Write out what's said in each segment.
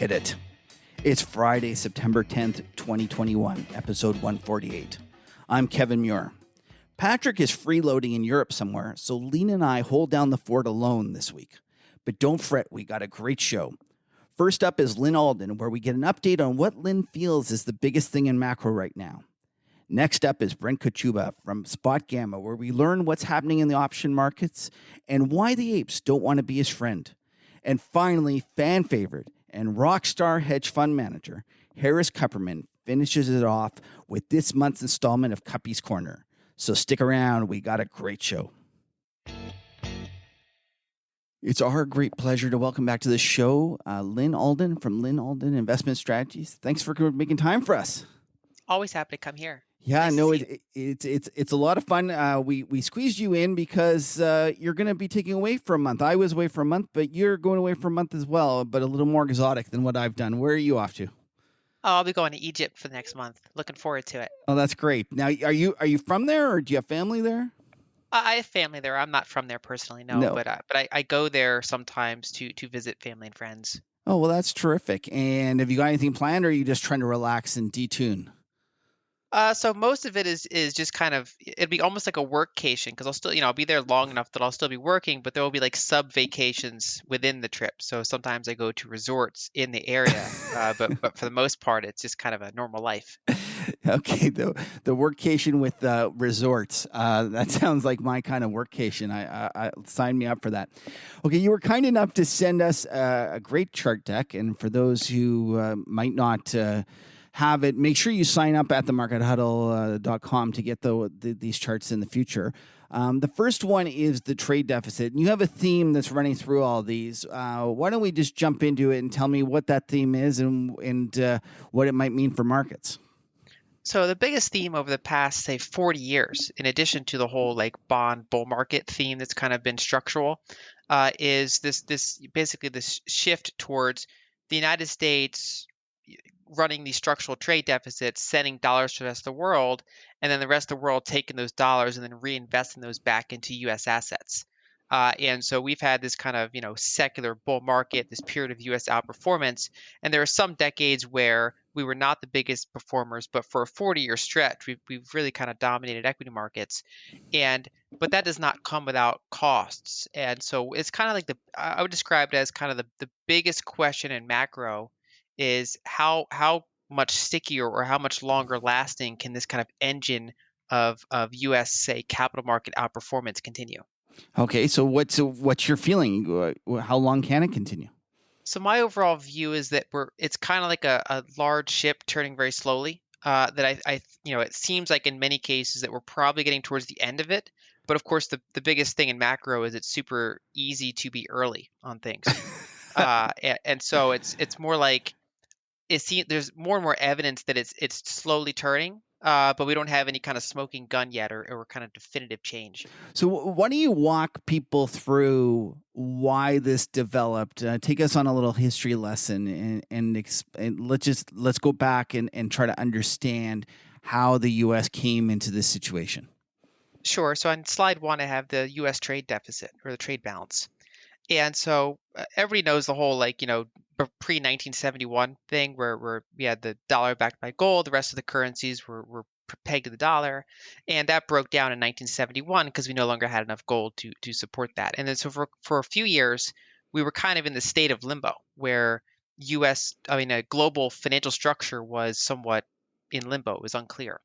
Hit it. It's Friday, September 10th, 2021, episode 148. I'm Kevin Muir. Patrick is freeloading in Europe somewhere, so Lyn and I hold down the fort alone this week. But don't fret, we got a great show. First up is Lyn Alden, where we get an update on what Lyn feels is the biggest thing in macro right now. Next up is Brent Kochuba from SpotGamma, where we learn what's happening in the option markets and why the apes don't want to be his friend. And finally, fan favorite and rock star hedge fund manager Harris Kupperman finishes it off with this month's installment of Kuppy's Corner. So stick around, we got a great show. It's our great pleasure to welcome back to the show Lyn Alden from Lyn Alden Investment Strategies. Thanks for making time for us. Always happy to come here. Yeah, Nice no, to see you. it's a lot of fun. We squeezed you in because you're going to be taking away for a month. I was away for a month, but you're going away for a month as well, but a little more exotic than what I've done. Where are you off to? Oh, I'll be going to Egypt for the next month. Looking forward to it. Oh, that's great. Now, are you from there, or do you have family there? I have family there. I'm not from there personally, no. But I go there sometimes to visit family and friends. Oh, well, that's terrific. And have you got anything planned, or are you just trying to relax and detune? So most of it is just kind of, it'd be almost like a workcation because I'll still, I'll be there long enough that I'll still be working, but there will be like sub vacations within the trip. So sometimes I go to resorts in the area, but for the most part, it's just kind of a normal life. Okay, the workcation with resorts. That sounds like my kind of workcation. I sign me up for that. Okay, you were kind enough to send us a great chart deck, and for those who might not have it, make sure you sign up at themarkethuddle.com to get these charts in the future. The first one is the trade deficit. And you have a theme that's running through all these. Why don't we just jump into it and tell me what that theme is and what it might mean for markets? So the biggest theme over the past, say, 40 years, in addition to the whole like bond bull market theme that's kind of been structural, is this shift towards the United States running these structural trade deficits, sending dollars to the rest of the world, and then the rest of the world taking those dollars and then reinvesting those back into U.S. assets. And so we've had this kind of, secular bull market, this period of U.S. outperformance. And there are some decades where we were not the biggest performers, but for a 40-year stretch, we've really kind of dominated equity markets. But that does not come without costs. And so it's kind of like I would describe it as kind of the biggest question in macro is how much stickier or how much longer lasting can this kind of engine of U.S., say, capital market outperformance continue? Okay, so what's your feeling? How long can it continue? So my overall view is that it's kind of like a large ship turning very slowly. That it seems like in many cases that we're probably getting towards the end of it. But of course, the biggest thing in macro is it's super easy to be early on things. And so it's more like there's more and more evidence that it's slowly turning, but we don't have any kind of smoking gun yet or kind of definitive change. So why don't you walk people through why this developed? Take us on a little history lesson and let's go back and try to understand how the U.S. came into this situation. Sure. So on slide 1, I have the U.S. trade deficit or the trade balance. And so everybody knows the whole pre-1971 thing where we had the dollar backed by gold. The rest of the currencies were pegged to the dollar. And that broke down in 1971 because we no longer had enough gold to support that. And then so for a few years, we were kind of in the state of limbo where a global financial structure was somewhat in limbo. It was unclear.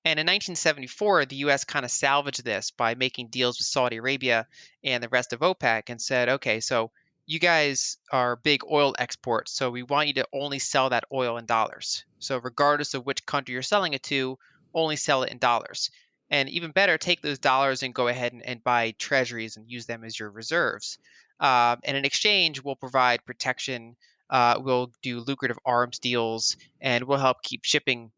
And in 1974, the U.S. kind of salvaged this by making deals with Saudi Arabia and the rest of OPEC and said, okay, so you guys are big oil exports, so we want you to only sell that oil in dollars. So regardless of which country you're selling it to, only sell it in dollars. And even better, take those dollars and go ahead and buy treasuries and use them as your reserves. And in exchange, we'll provide protection. We'll do lucrative arms deals, and we'll help keep shipping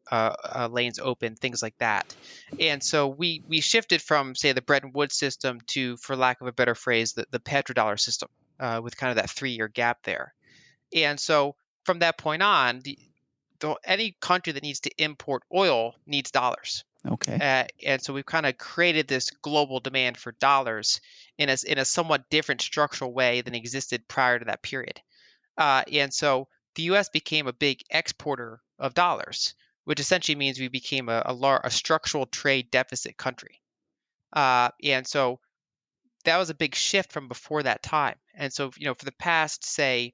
lanes open, things like that. And so we shifted from, say, the Bretton Woods system to, for lack of a better phrase, the petrodollar system with kind of that 3-year gap there. And so from that point on, any country that needs to import oil needs dollars. Okay. And so we've kind of created this global demand for dollars in a somewhat different structural way than existed prior to that period. And so the U.S. became a big exporter of dollars, which essentially means we became a structural trade deficit country. And so that was a big shift from before that time. And so, for the past, say,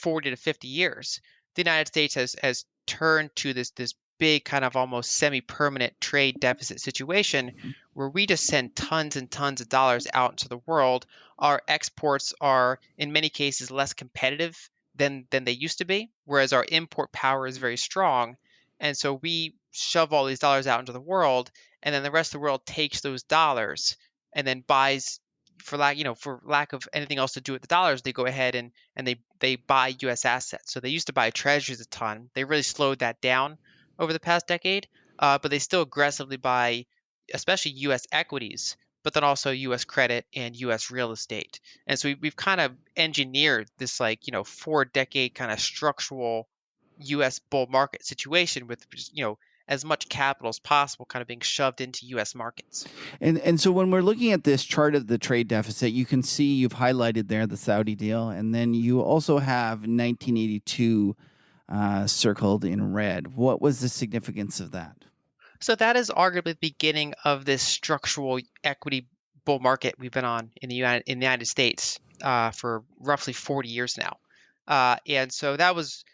40 to 50 years, the United States has turned to this big kind of almost semi-permanent trade deficit situation where we just send tons and tons of dollars out into the world. Our exports are in many cases less competitive than they used to be, whereas our import power is very strong. And so we shove all these dollars out into the world, and then the rest of the world takes those dollars and then buys for lack of anything else to do with the dollars, they go ahead and they buy U.S. assets. So they used to buy treasuries a ton. They really slowed that down over the past decade, but they still aggressively buy, especially U.S. equities, but then also U.S. credit and U.S. real estate. And so we've kind of engineered this 4-decade kind of structural U.S. bull market situation with just, as much capital as possible kind of being shoved into U.S. markets. And so when we're looking at this chart of the trade deficit, you can see you've highlighted there the Saudi deal, and then you also have 1982 circled in red. What was the significance of that? So that is arguably the beginning of this structural equity bull market we've been on in the United States for roughly 40 years now. And so that was,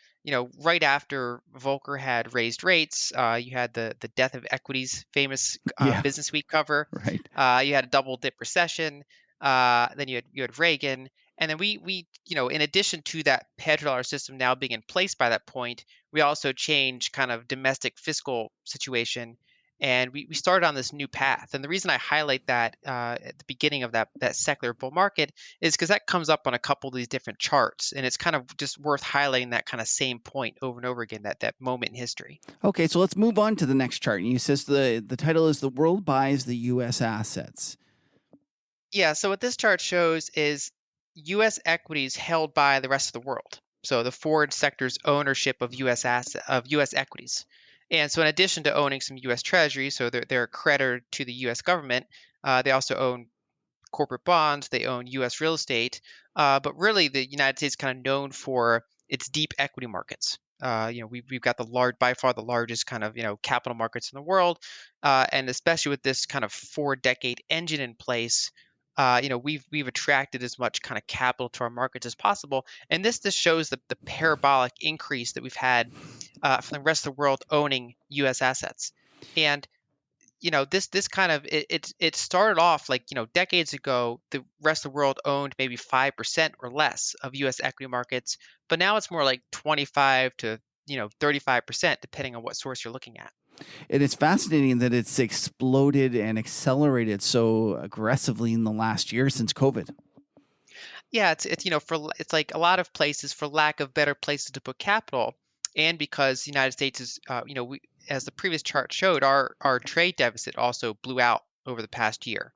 right after Volcker had raised rates. You had the death of equities, famous Yeah, Business Week cover. right. You had a double dip recession. Then you had Reagan, and then we in addition to that petrodollar system now being in place by that point, we also changed kind of domestic fiscal situation, and we started on this new path. And the reason I highlight that at the beginning of that secular bull market is because that comes up on a couple of these different charts, and it's kind of just worth highlighting that kind of same point over and over again, that moment in history. Okay, so let's move on to the next chart. And you says the title is "The World Buys the U.S. Assets." Yeah, so what this chart shows is U.S. equities held by the rest of the world. So the foreign sector's ownership of U.S. equities. And so in addition to owning some U.S. Treasuries, so they're a creditor to the U.S. government, they also own corporate bonds, they own U.S. real estate, but really the United States is kind of known for its deep equity markets. We've got by far the largest kind of capital markets in the world, and especially with this kind of 4-decade engine in place, we've attracted as much kind of capital to our markets as possible, and this shows the parabolic increase that we've had from the rest of the world owning U.S. assets. And this kind of it started off decades ago. The rest of the world owned maybe 5% or less of U.S. equity markets, but now it's more like 25 to 35%, depending on what source you're looking at. And it's fascinating that it's exploded and accelerated so aggressively in the last year since COVID. Yeah, it's like a lot of places, for lack of better places to put capital, and because the United States is, as the previous chart showed, our trade deficit also blew out over the past year,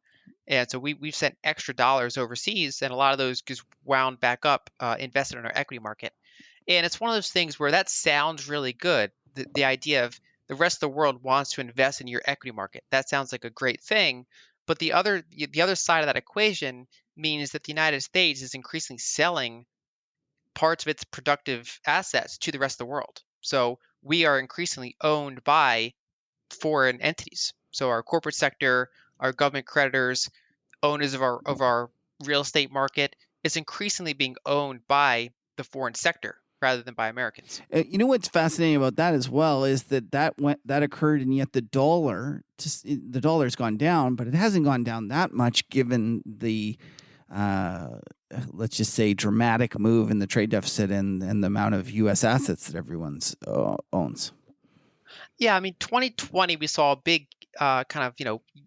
and so we've sent extra dollars overseas, and a lot of those just wound back up, invested in our equity market. And it's one of those things where that sounds really good. The idea of the rest of the world wants to invest in your equity market. That sounds like a great thing. But the other side of that equation means that the United States is increasingly selling parts of its productive assets to the rest of the world. So we are increasingly owned by foreign entities. So our corporate sector, our government creditors, owners of our real estate market is increasingly being owned by the foreign sector rather than by Americans. You know what's fascinating about that as well is that occurred, and yet the dollar's gone down, but it hasn't gone down that much given the let's just say dramatic move in the trade deficit and the amount of U.S. assets that everyone's owns. Yeah, I mean, 2020 we saw a big kind of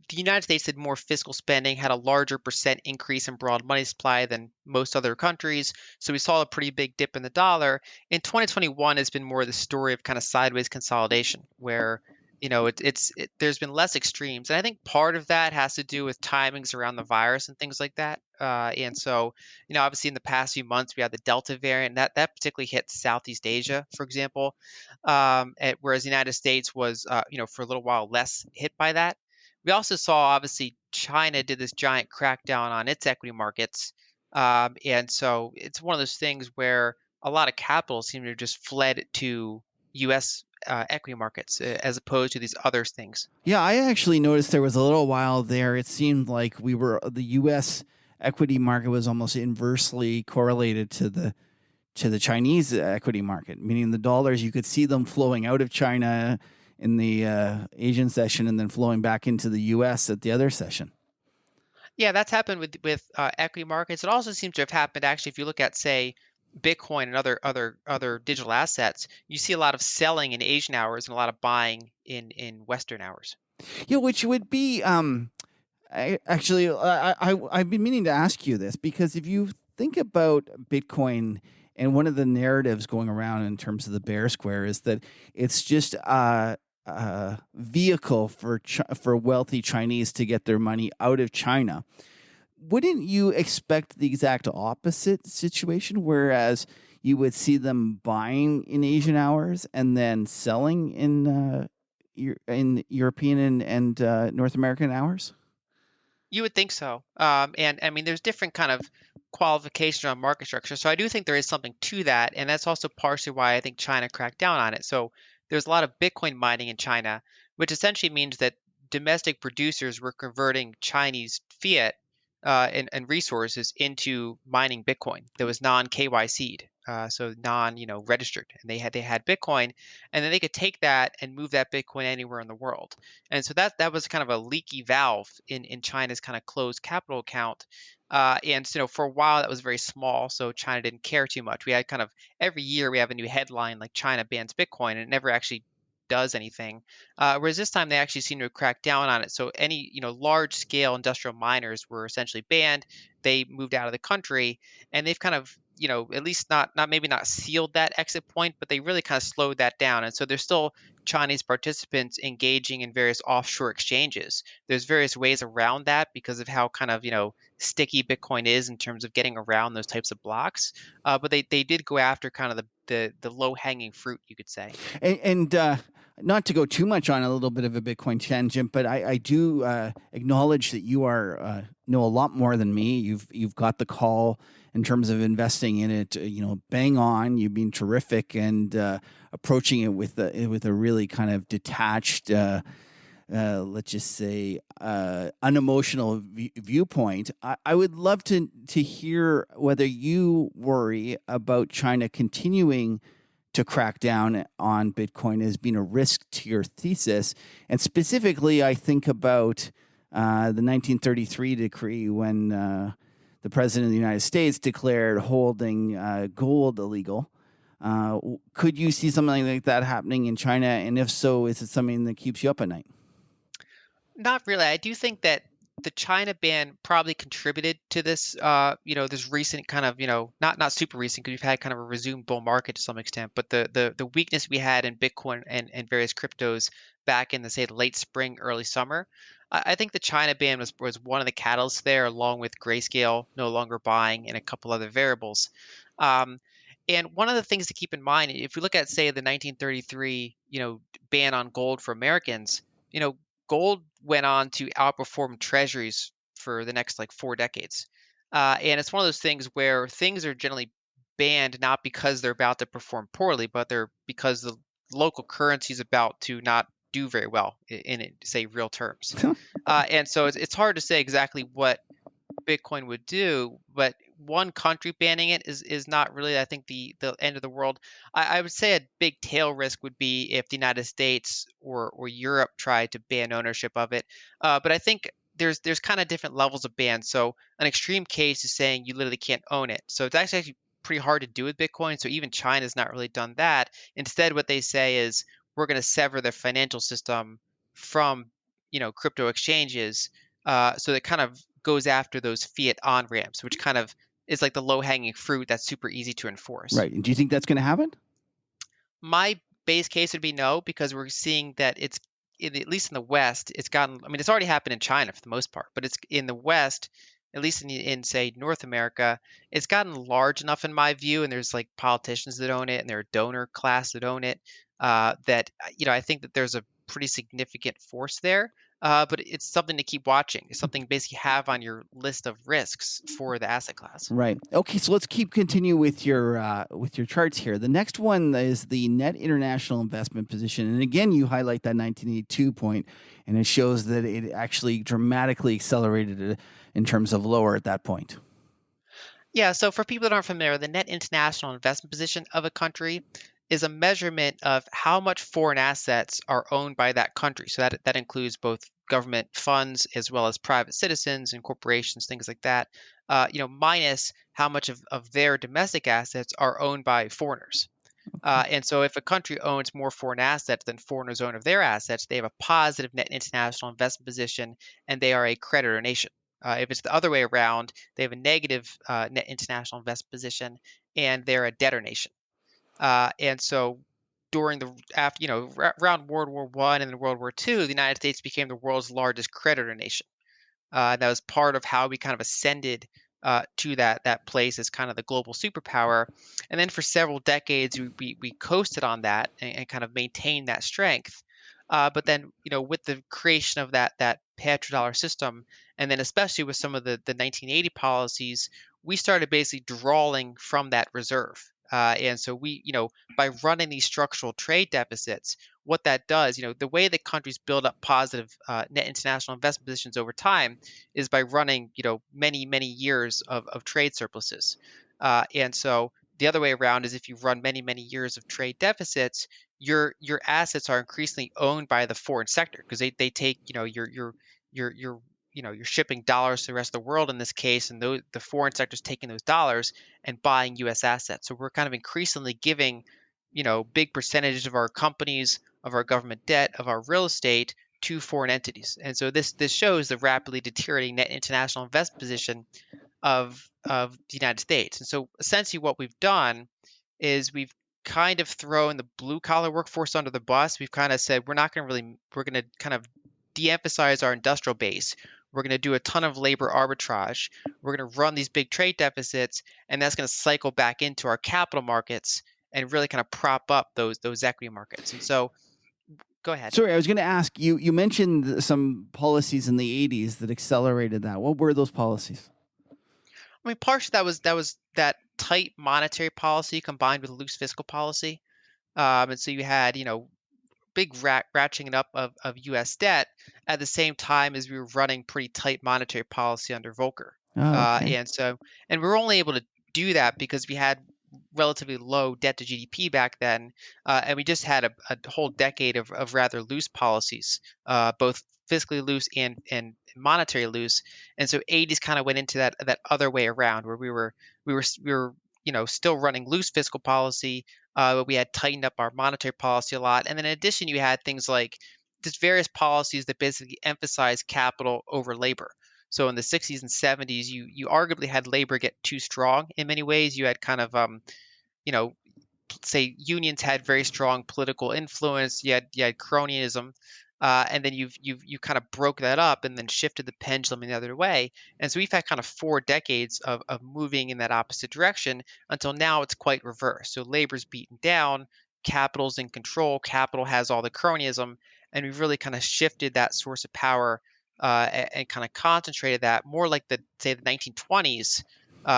the United States did more fiscal spending, had a larger percent increase in broad money supply than most other countries. So we saw a pretty big dip in the dollar. In 2021 has been more the story of kind of sideways consolidation, where there's been less extremes, and I think part of that has to do with timings around the virus and things like that. And so, obviously in the past few months we had the Delta variant that particularly hit Southeast Asia, for example, whereas the United States was, for a little while less hit by that. We also saw obviously China did this giant crackdown on its equity markets, and so it's one of those things where a lot of capital seemed to have just fled to U.S. Equity markets as opposed to these other things. Yeah, I actually noticed there was a little while there. It seemed like the U.S. equity market was almost inversely correlated to the Chinese equity market, meaning the dollars, you could see them flowing out of China in the Asian session and then flowing back into the U.S. at the other session. Yeah, that's happened with equity markets. It also seems to have happened actually if you look at say Bitcoin and other digital assets, you see a lot of selling in Asian hours and a lot of buying in Western hours. Yeah, which would be I've been meaning to ask you this because if you think about Bitcoin and one of the narratives going around in terms of the Bear Square is that it's just a vehicle for wealthy Chinese to get their money out of China. Wouldn't you expect the exact opposite situation, whereas you would see them buying in Asian hours and then selling in European and North American hours? You would think so. And I mean, there's different kind of qualification on market structure. So I do think there is something to that. And that's also partially why I think China cracked down on it. So there's a lot of Bitcoin mining in China, which essentially means that domestic producers were converting Chinese fiat and resources into mining Bitcoin that was non KYC'd. So non, registered, and they had Bitcoin, and then they could take that and move that Bitcoin anywhere in the world. And so that was kind of a leaky valve in China's kind of closed capital account. And so, for a while that was very small, so China didn't care too much. We had kind of every year we have a new headline like China bans Bitcoin, and it never actually does anything. Whereas this time they actually seem to have cracked down on it. So any large scale industrial miners were essentially banned. They moved out of the country, and they've kind of at least not maybe not sealed that exit point, but they really kind of slowed that down. And so there's still Chinese participants engaging in various offshore exchanges. There's various ways around that because of how kind of sticky Bitcoin is in terms of getting around those types of blocks. But they did go after kind of the low hanging fruit, you could say. And not to go too much on a little bit of a Bitcoin tangent, but I do acknowledge that you know a lot more than me. You've got the call in terms of investing in it. Bang on. You've been terrific and approaching it with a really kind of detached, let's just say, unemotional viewpoint. I would love to hear whether you worry about China continuing to crack down on Bitcoin as being a risk to your thesis. And specifically, I think about the 1933 decree when the President of the United States declared holding gold illegal. Could you see something like that happening in China? And if so, is it something that keeps you up at night? Not really. I do think that the China ban probably contributed to this, this recent kind of, not super recent because we've had kind of a resumed bull market to some extent, but the weakness we had in Bitcoin and various cryptos back in the late spring, early summer. I think the China ban was one of the catalysts there, along with Grayscale no longer buying and a couple other variables. Um, and one of the things to keep in mind, if we look at, say, the 1933, ban on gold for Americans, gold went on to outperform treasuries for the next like 4 decades. And it's one of those things where things are generally banned not because they're about to perform poorly, but they're because the local currency is about to not do very well say, real terms. And so it's hard to say exactly what Bitcoin would do, but one country banning it is not really, I think, the end of the world. I would say a big tail risk would be if the United States or Europe tried to ban ownership of it. But I think there's kind of different levels of bans. So an extreme case is saying you literally can't own it. So it's actually pretty hard to do with Bitcoin. So even China's not really done that. Instead, what they say is we're going to sever the financial system from crypto exchanges. So that kind of goes after those fiat on ramps, which kind of is like the low hanging fruit that's super easy to enforce. Right. And do you think that's going to happen? My base case would be no, because we're seeing that at least in the West, it's gotten, I mean, it's already happened in China for the most part, but it's in the West, at least in say North America, it's gotten large enough in my view, and there's like politicians that own it, and there are donor class that own it, that I think that there's a pretty significant force there. but it's something to keep watching. It's something to basically have on your list of risks for the asset class. Right. Okay, so let's continue with your charts here. The next one is the net international investment position, and again, you highlight that 1982 point, and it shows that it actually dramatically accelerated in terms of lower at that point. Yeah, so for people that aren't familiar, the net international investment position of a country is a measurement of how much foreign assets are owned by that country. So that includes both government funds as well as private citizens and corporations, things like that. Minus how much of their domestic assets are owned by foreigners. And so if a country owns more foreign assets than foreigners own of their assets, they have a positive net international investment position and they are a creditor nation. If it's the other way around, they have a negative net international investment position and they're a debtor nation. And so during the after around World War One and then World War Two, the United States became the world's largest creditor nation. That was part of how we kind of ascended to that place as kind of the global superpower. And then for several decades, we coasted on that and kind of maintained that strength. But then, with the creation of that petrodollar system, and then especially with some of the 1980 policies, we started basically drawing from that reserve. And so by running these structural trade deficits, what that does, the way that countries build up positive net international investment positions over time is by running, many, many years of trade surpluses. And so the other way around is if you run many, many years of trade deficits, your assets are increasingly owned by the foreign sector because they take, you're shipping dollars to the rest of the world in this case, and the foreign sector is taking those dollars and buying U.S. assets. So we're kind of increasingly giving, big percentages of our companies, of our government debt, of our real estate to foreign entities. And so this shows the rapidly deteriorating net international investment position of the United States. And so essentially what we've done is we've kind of thrown the blue collar workforce under the bus. We've kind of said we're going to kind of de-emphasize our industrial base. We're going to do a ton of labor arbitrage. We're going to run these big trade deficits, and that's going to cycle back into our capital markets and really kind of prop up those equity markets. And so, go ahead. Sorry, I was going to ask you. You mentioned some policies in the '80s that accelerated that. What were those policies? I mean, partially that was that tight monetary policy combined with loose fiscal policy. And so you had, big ratcheting up of U.S. debt at the same time as we were running pretty tight monetary policy under Volcker. Oh, okay. And we were only able to do that because we had relatively low debt to GDP back then, and we just had a whole decade of rather loose policies, both fiscally loose and monetary loose. And so 80s kind of went into that other way around where we were still running loose fiscal policy, but we had tightened up our monetary policy a lot. And then in addition, you had things like just various policies that basically emphasize capital over labor. So in the 60s and 70s, you arguably had labor get too strong in many ways. You had kind of say unions had very strong political influence. You had cronyism, and then you kind of broke that up and then shifted the pendulum in the other way. And so we've had kind of 4 decades of moving in that opposite direction until now it's quite reversed. So labor's beaten down, capital's in control, capital has all the cronyism, and we've really kind of shifted that source of power and kind of concentrated that more like the 1920s.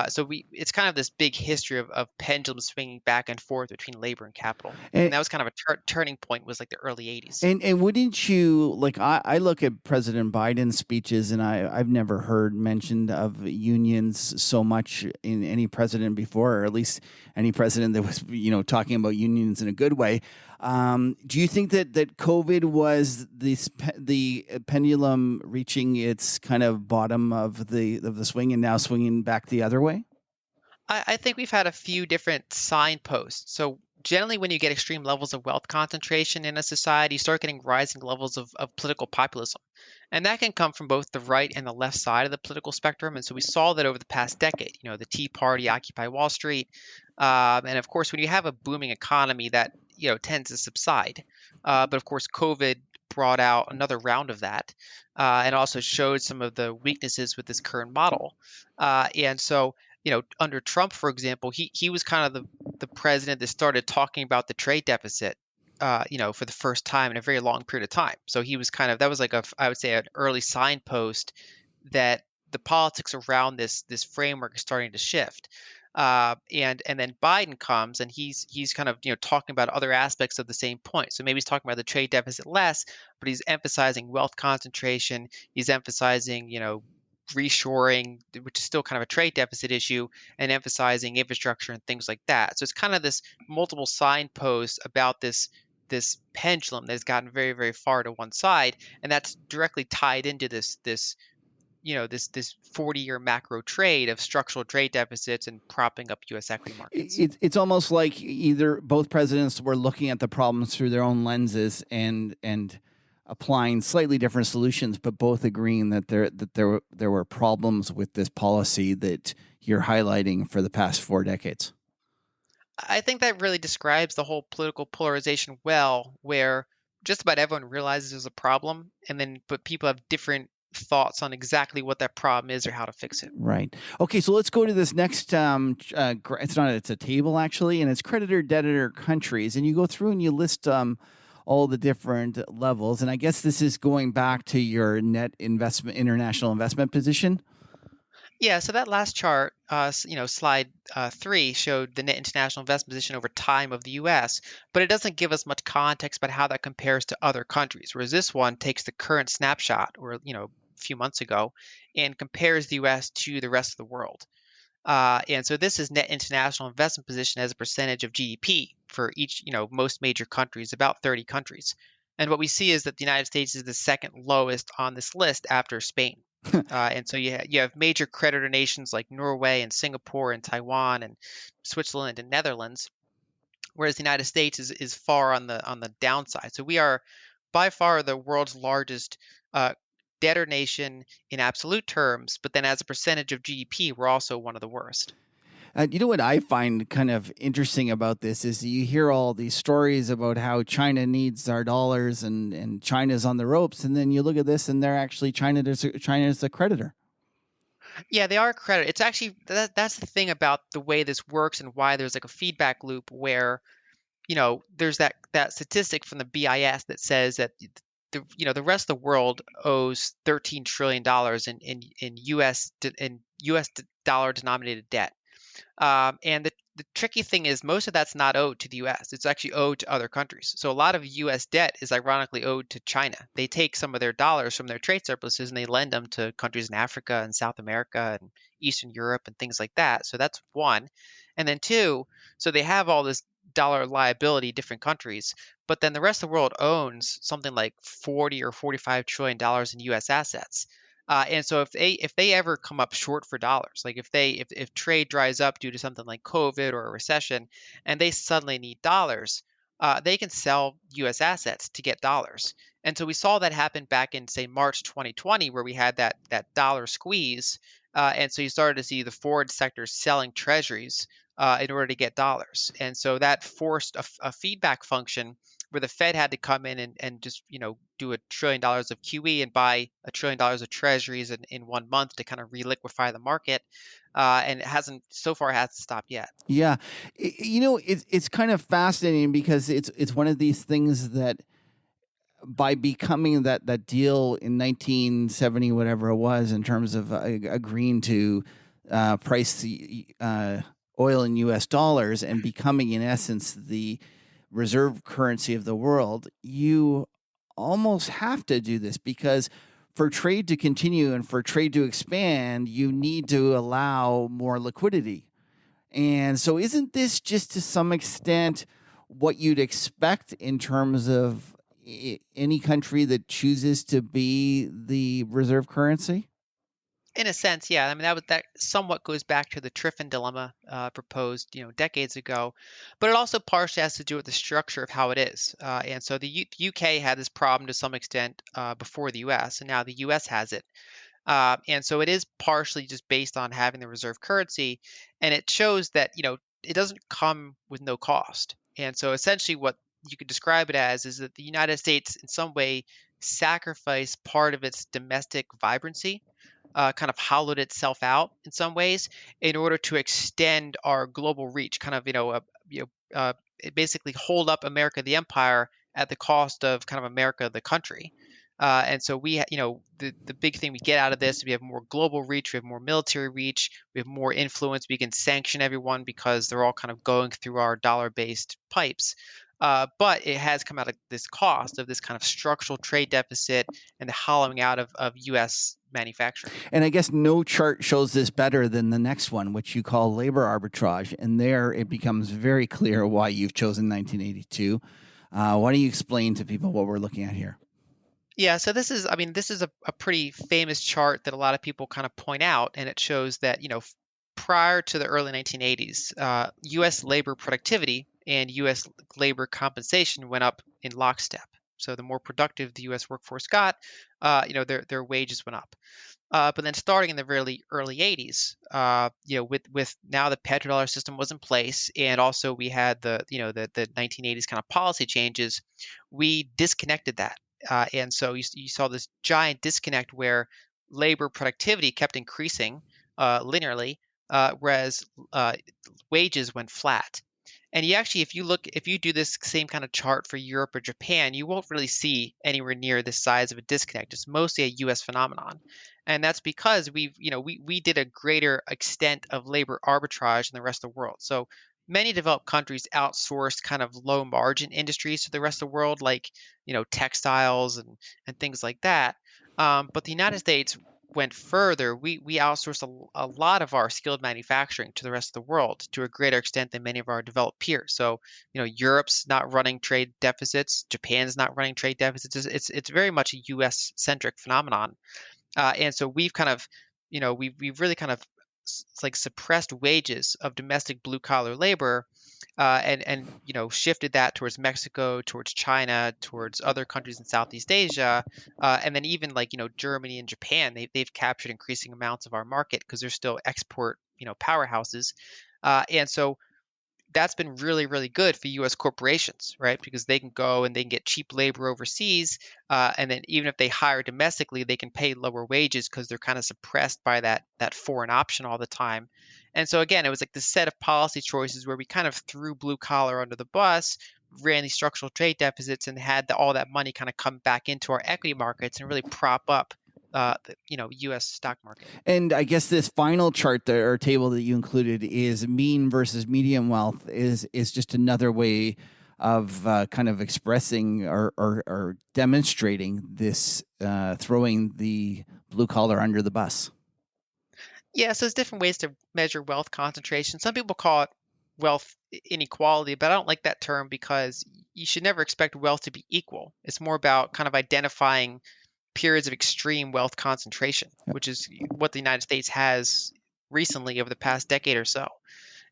So it's kind of this big history of pendulum swinging back and forth between labor and capital, and that was kind of a turning point. Was like the early 80s. And wouldn't you like? I look at President Biden's speeches, and I've never heard mentioned of unions so much in any president before, or at least any president that was talking about unions in a good way. Do you think that COVID was the pendulum reaching its kind of bottom of the swing and now swinging back the other way? I think we've had a few different signposts. So generally, when you get extreme levels of wealth concentration in a society, you start getting rising levels of political populism. And that can come from both the right and the left side of the political spectrum. And so we saw that over the past decade, the Tea Party, Occupy Wall Street. And of course, when you have a booming economy, that tends to subside. But of course, COVID brought out another round of that and also showed some of the weaknesses with this current model. And so under Trump, for example, he was kind of the president that started talking about the trade deficit for the first time in a very long period of time. So he was that was like I would say an early signpost that the politics around this framework is starting to shift. And then Biden comes and he's kind of talking about other aspects of the same point. So maybe he's talking about the trade deficit less, but he's emphasizing wealth concentration. He's emphasizing reshoring, which is still kind of a trade deficit issue, and emphasizing infrastructure and things like that. So it's kind of this multiple signposts about this pendulum that has gotten very, very far to one side, and that's directly tied into this 40-year macro trade of structural trade deficits and propping up U.S. equity markets. It's almost like either both presidents were looking at the problems through their own lenses and applying slightly different solutions, but both agreeing that there were problems with this policy that you're highlighting for the past 4 decades. I think that really describes the whole political polarization well, where just about everyone realizes there's a problem, but people have different thoughts on exactly what that problem is or how to fix it. Right. Okay, so let's go to this next. It's a table actually, and it's creditor, debtor countries, and you go through and you list all the different levels, and I guess this is going back to your net international investment position. Yeah, so that last chart, slide 3 showed the net international investment position over time of the U.S., but it doesn't give us much context about how that compares to other countries, whereas this one takes the current snapshot, or a few months ago, and compares the U.S. to the rest of the world. And so this is net international investment position as a percentage of GDP for each, most major countries, about 30 countries. And what we see is that the United States is the second lowest on this list after Spain. And so you have major creditor nations like Norway and Singapore and Taiwan and Switzerland and Netherlands, whereas the United States is far on the downside. So we are by far the world's largest debtor nation in absolute terms, but then as a percentage of GDP, we're also one of the worst. You know what I find kind of interesting about this is you hear all these stories about how China needs our dollars and China's on the ropes, and then you look at this and they're actually China is a creditor. Yeah, they are a creditor. It's actually that's the thing about the way this works and why there's like a feedback loop where there's that statistic from the BIS that says that the rest of the world owes $13 trillion in US dollar denominated debt. And the tricky thing is most of that's not owed to the US. It's actually owed to other countries. So a lot of US debt is ironically owed to China. They take some of their dollars from their trade surpluses and they lend them to countries in Africa and South America and Eastern Europe and things like that. So that's one. And then two, so they have all this dollar liability, different countries, but then the rest of the world owns something like 40 or $45 trillion in US assets. And so if they ever come up short for dollars, like if trade dries up due to something like COVID or a recession, and they suddenly need dollars, they can sell U.S. assets to get dollars. And so we saw that happen back in say March 2020, where we had that dollar squeeze, and so you started to see the forward sector selling treasuries in order to get dollars, and so that forced a feedback function where the Fed had to come in and just do $1 trillion of QE and buy $1 trillion of treasuries in 1 month to kind of reliquify the market, and it hasn't stopped yet. Yeah, it's kind of fascinating because it's one of these things that by becoming that deal in 1970, whatever it was, in terms of agreeing to price the oil in U.S. dollars and becoming, in essence, the reserve currency of the world, you almost have to do this because for trade to continue and for trade to expand, you need to allow more liquidity. And so isn't this just to some extent what you'd expect in terms of any country that chooses to be the reserve currency? In a sense, yeah. I mean, that somewhat goes back to the Triffin dilemma proposed, decades ago, but it also partially has to do with the structure of how it is. And so the UK had this problem to some extent before the US, and now the US has it. And so it is partially just based on having the reserve currency, and it shows that it doesn't come with no cost. And so essentially, what you could describe it as is that the United States, in some way, sacrificed part of its domestic vibrancy, kind of hollowed itself out in some ways in order to extend our global reach, kind of basically hold up America the empire at the cost of kind of America the country. And so the big thing we get out of this, we have more global reach, we have more military reach, we have more influence. We can sanction everyone because they're all kind of going through our dollar-based pipes. But it has come out of this cost of this kind of structural trade deficit and the hollowing out of U.S. manufacturing. And I guess no chart shows this better than the next one, which you call labor arbitrage. And there it becomes very clear why you've chosen 1982. Why don't you explain to people what we're looking at here? Yeah, so this is a pretty famous chart that a lot of people kind of point out, and it shows that, prior to the early 1980s, U.S. labor productivity and U.S. labor compensation went up in lockstep. So the more productive the U.S. workforce got, their wages went up. But then starting in the really early 80s, with now the petrodollar system was in place, and also we had the 1980s kind of policy changes, we disconnected that. And so you saw this giant disconnect where labor productivity kept increasing linearly, whereas wages went flat. And if you do this same kind of chart for Europe or Japan, you won't really see anywhere near this size of a disconnect. It's mostly a U.S. phenomenon. And that's because we did a greater extent of labor arbitrage than the rest of the world. So many developed countries outsourced kind of low margin industries to the rest of the world, like, textiles and things like that. But the United States went further. We outsourced a lot of our skilled manufacturing to the rest of the world to a greater extent than many of our developed peers. So, Europe's not running trade deficits. Japan's not running trade deficits. It's very much a U.S. centric phenomenon. And so we've kind of, we've really kind of like suppressed wages of domestic blue collar labor, and shifted that towards Mexico, towards China, towards other countries in Southeast Asia, and then even like Germany and Japan, they've captured increasing amounts of our market because they're still export powerhouses, and so that's been really, really good for U.S. corporations, right? Because they can go and they can get cheap labor overseas, and then even if they hire domestically, they can pay lower wages because they're kind of suppressed by that foreign option all the time. And so again, it was like this set of policy choices where we kind of threw blue collar under the bus, ran these structural trade deficits, and had all that money kind of come back into our equity markets and really prop up the U.S. stock market. And I guess this final chart or table that you included is mean versus median wealth is just another way of kind of expressing or demonstrating this throwing the blue collar under the bus. Yeah, so there's different ways to measure wealth concentration. Some people call it wealth inequality, but I don't like that term because you should never expect wealth to be equal. It's more about kind of identifying periods of extreme wealth concentration, which is what the United States has recently over the past decade or so.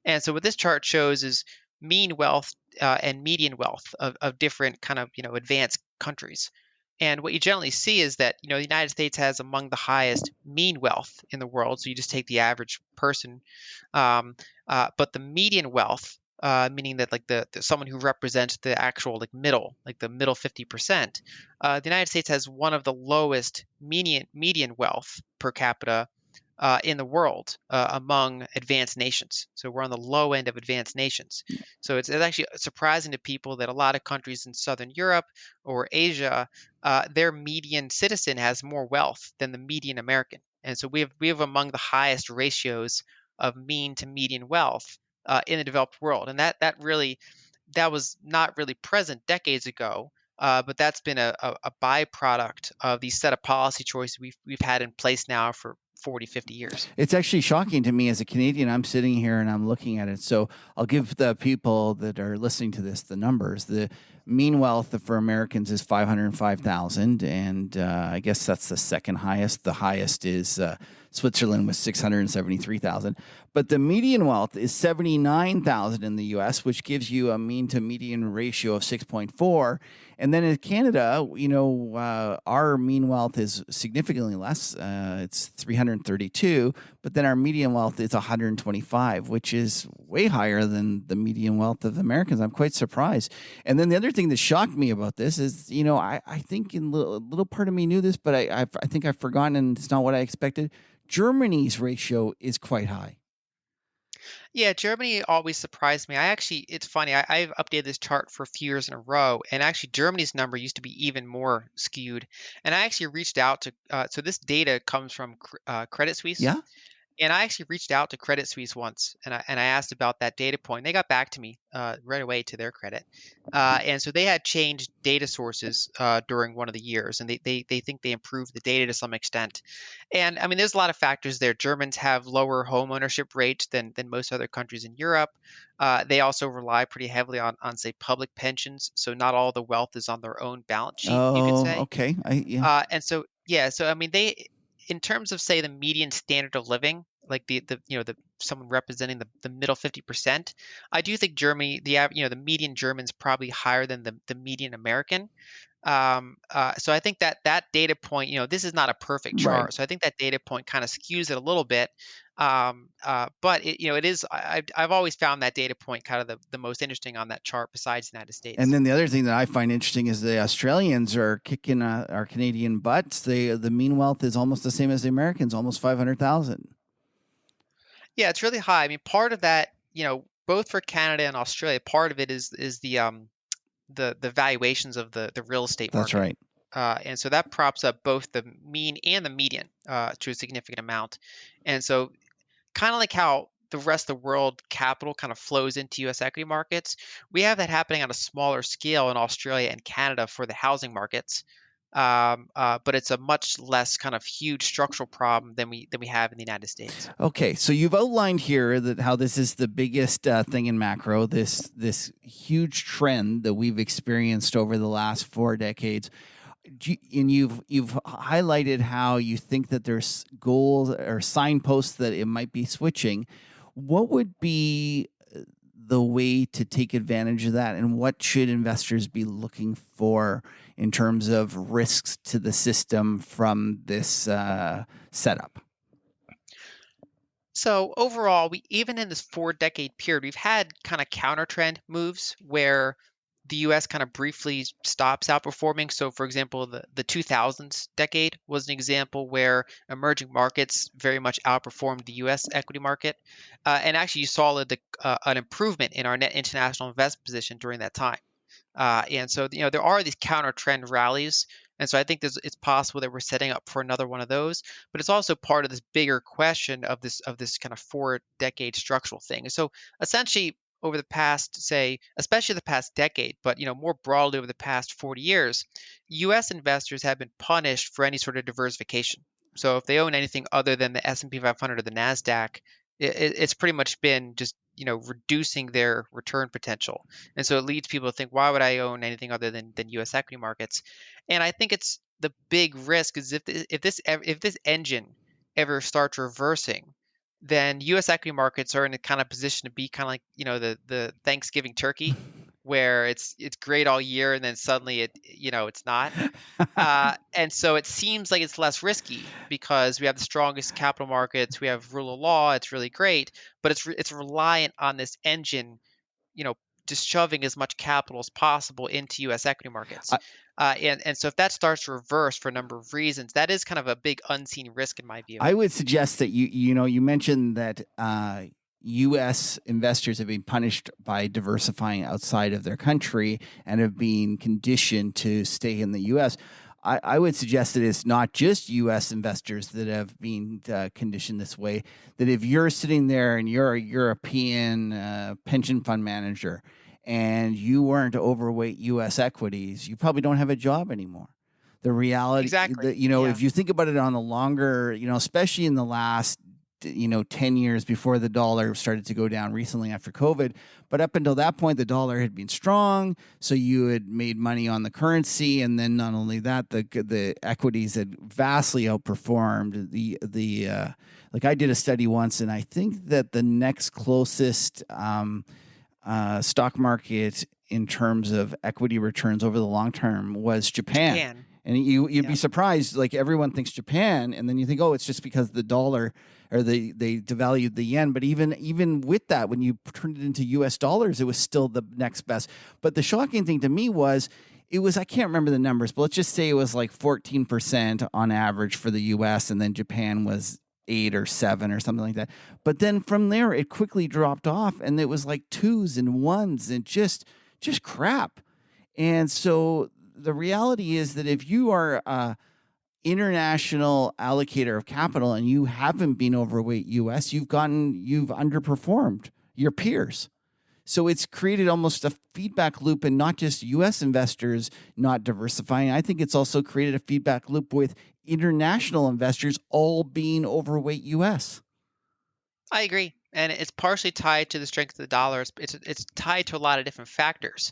And so what this chart shows is mean wealth and median wealth of different kind of advanced countries. And what you generally see is that the United States has among the highest mean wealth in the world. So you just take the average person, but the median wealth, meaning that like the someone who represents the actual like the middle 50%, the United States has one of the lowest median wealth per capita in the world among advanced nations. So we're on the low end of advanced nations. So it's actually surprising to people that a lot of countries in Southern Europe or Asia, their median citizen has more wealth than the median American. And so we have among the highest ratios of mean to median wealth in the developed world. And that was not really present decades ago. But that's been a byproduct of these set of policy choices we've had in place now for 40, 50 years. It's actually shocking to me as a Canadian. I'm sitting here and I'm looking at it. So I'll give the people that are listening to this the numbers. The mean wealth for Americans is 505,000, and I guess that's the second highest. The highest is Switzerland with 673,000. But the median wealth is 79,000 in the U.S., which gives you a mean to median ratio of 6.4. And then in Canada, our mean wealth is significantly less. It's 332, but then our median wealth is 125, which is way higher than the median wealth of Americans. I'm quite surprised. And then the other thing that shocked me about this is, I think a little part of me knew this, but I think I've forgotten, and it's not what I expected. Germany's ratio is quite high. Yeah, Germany always surprised me. It's funny. I've updated this chart for a few years in a row, and actually Germany's number used to be even more skewed. And I actually reached out to, so this data comes from Credit Suisse. Yeah, And I actually reached out to Credit Suisse once, and I asked about that data point. They got back to me right away, to their credit. And so they had changed data sources during one of the years, and they think they improved the data to some extent. And I mean, there's a lot of factors there. Germans have lower home ownership rates than most other countries in Europe. They also rely pretty heavily on say public pensions, so not all the wealth is on their own balance sheet, you could oh, say. okay, yeah, And so, yeah, so I mean, in terms of say the median standard of living, like the someone representing the middle 50%, I do think Germany, the median German's probably higher than the median American. So I think that data point, this is not a perfect right. chart, so I think that data point kind of skews it a little bit. But it is. I've always found that data point kind of the most interesting on that chart, besides the United And States. then the other thing that I find interesting is the Australians are kicking our Canadian butts. The mean wealth is almost the same as the Americans, almost 500,000. Yeah, it's really high. I mean, part of that, both for Canada and Australia, part of it is the valuations of the real estate That's market. right. And so that props up both the mean and the median to a significant amount. And so, kind of like how the rest of the world capital kind of flows into US equity markets, we have that happening on a smaller scale in Australia and Canada for the housing markets. But it's a much less kind of huge structural problem than we have in the United States. Okay, so you've outlined here that how this is the biggest thing in macro, this huge trend that we've experienced over the last 4 decades. And you've highlighted how you think that there's goals or signposts that it might be switching. What would be the way to take advantage of that, and what should investors be looking for in terms of risks to the system from this setup? So overall, we even in this 4 decade period, we've had kind of counter trend moves where the US kind of briefly stops outperforming. So for example, the 2000s decade was an example where emerging markets very much outperformed the US equity market. And actually you saw an improvement in our net international investment position during that time. And so, there are these counter trend rallies. And so I think it's possible that we're setting up for another one of those, but it's also part of this bigger question of this kind of 4 decade structural thing. And so essentially over the past, say, especially the past decade, but more broadly over the past 40 years, US investors have been punished for any sort of diversification. So if they own anything other than the S&P 500 or the Nasdaq, it's pretty much been just reducing their return potential. And so it leads people to think, why would I own anything other than U.S. equity markets? And I think it's the big risk is if this engine ever starts reversing, then U.S. equity markets are in a kind of position to be kind of like the Thanksgiving turkey, where it's great all year and then suddenly it's not. And so it seems like it's less risky because we have the strongest capital markets, we have rule of law, it's really great, but it's reliant on this engine, you know, just shoving as much capital as possible into U.S. equity markets. And so if that starts to reverse for a number of reasons, that is kind of a big unseen risk in my view. I would suggest that you mentioned that U.S. investors have been punished by diversifying outside of their country and have been conditioned to stay in the U.S. I would suggest that it's not just U.S. investors that have been conditioned this way. That if you're sitting there and you're a European pension fund manager and you weren't overweight U.S. equities, you probably don't have a job anymore. The reality Exactly. that Yeah. if you think about it on the longer, especially in the last 10 years before the dollar started to go down recently after COVID, but up until that point the dollar had been strong, so you had made money on the currency, and then not only that, the equities had vastly outperformed the like I did a study once, and I think that the next closest stock market in terms of equity returns over the long term was Japan. Japan. And you'd be Yeah. surprised, like everyone thinks Japan, and then you think, oh, it's just because the dollar or they devalued the yen. But even with that, when you turned it into US dollars, it was still the next best. But the shocking thing to me was I can't remember the numbers, but let's just say it was like 14% on average for the US, and then Japan was 8 or 7 or something like that. But then from there, it quickly dropped off, and it was like 2s and 1s and just crap. And so the reality is that if you are a international allocator of capital and you haven't been overweight US, you've underperformed your peers. So it's created almost a feedback loop, and not just US investors not diversifying. I think it's also created a feedback loop with international investors all being overweight US. I agree, and it's partially tied to the strength of the dollar. It's tied to a lot of different factors,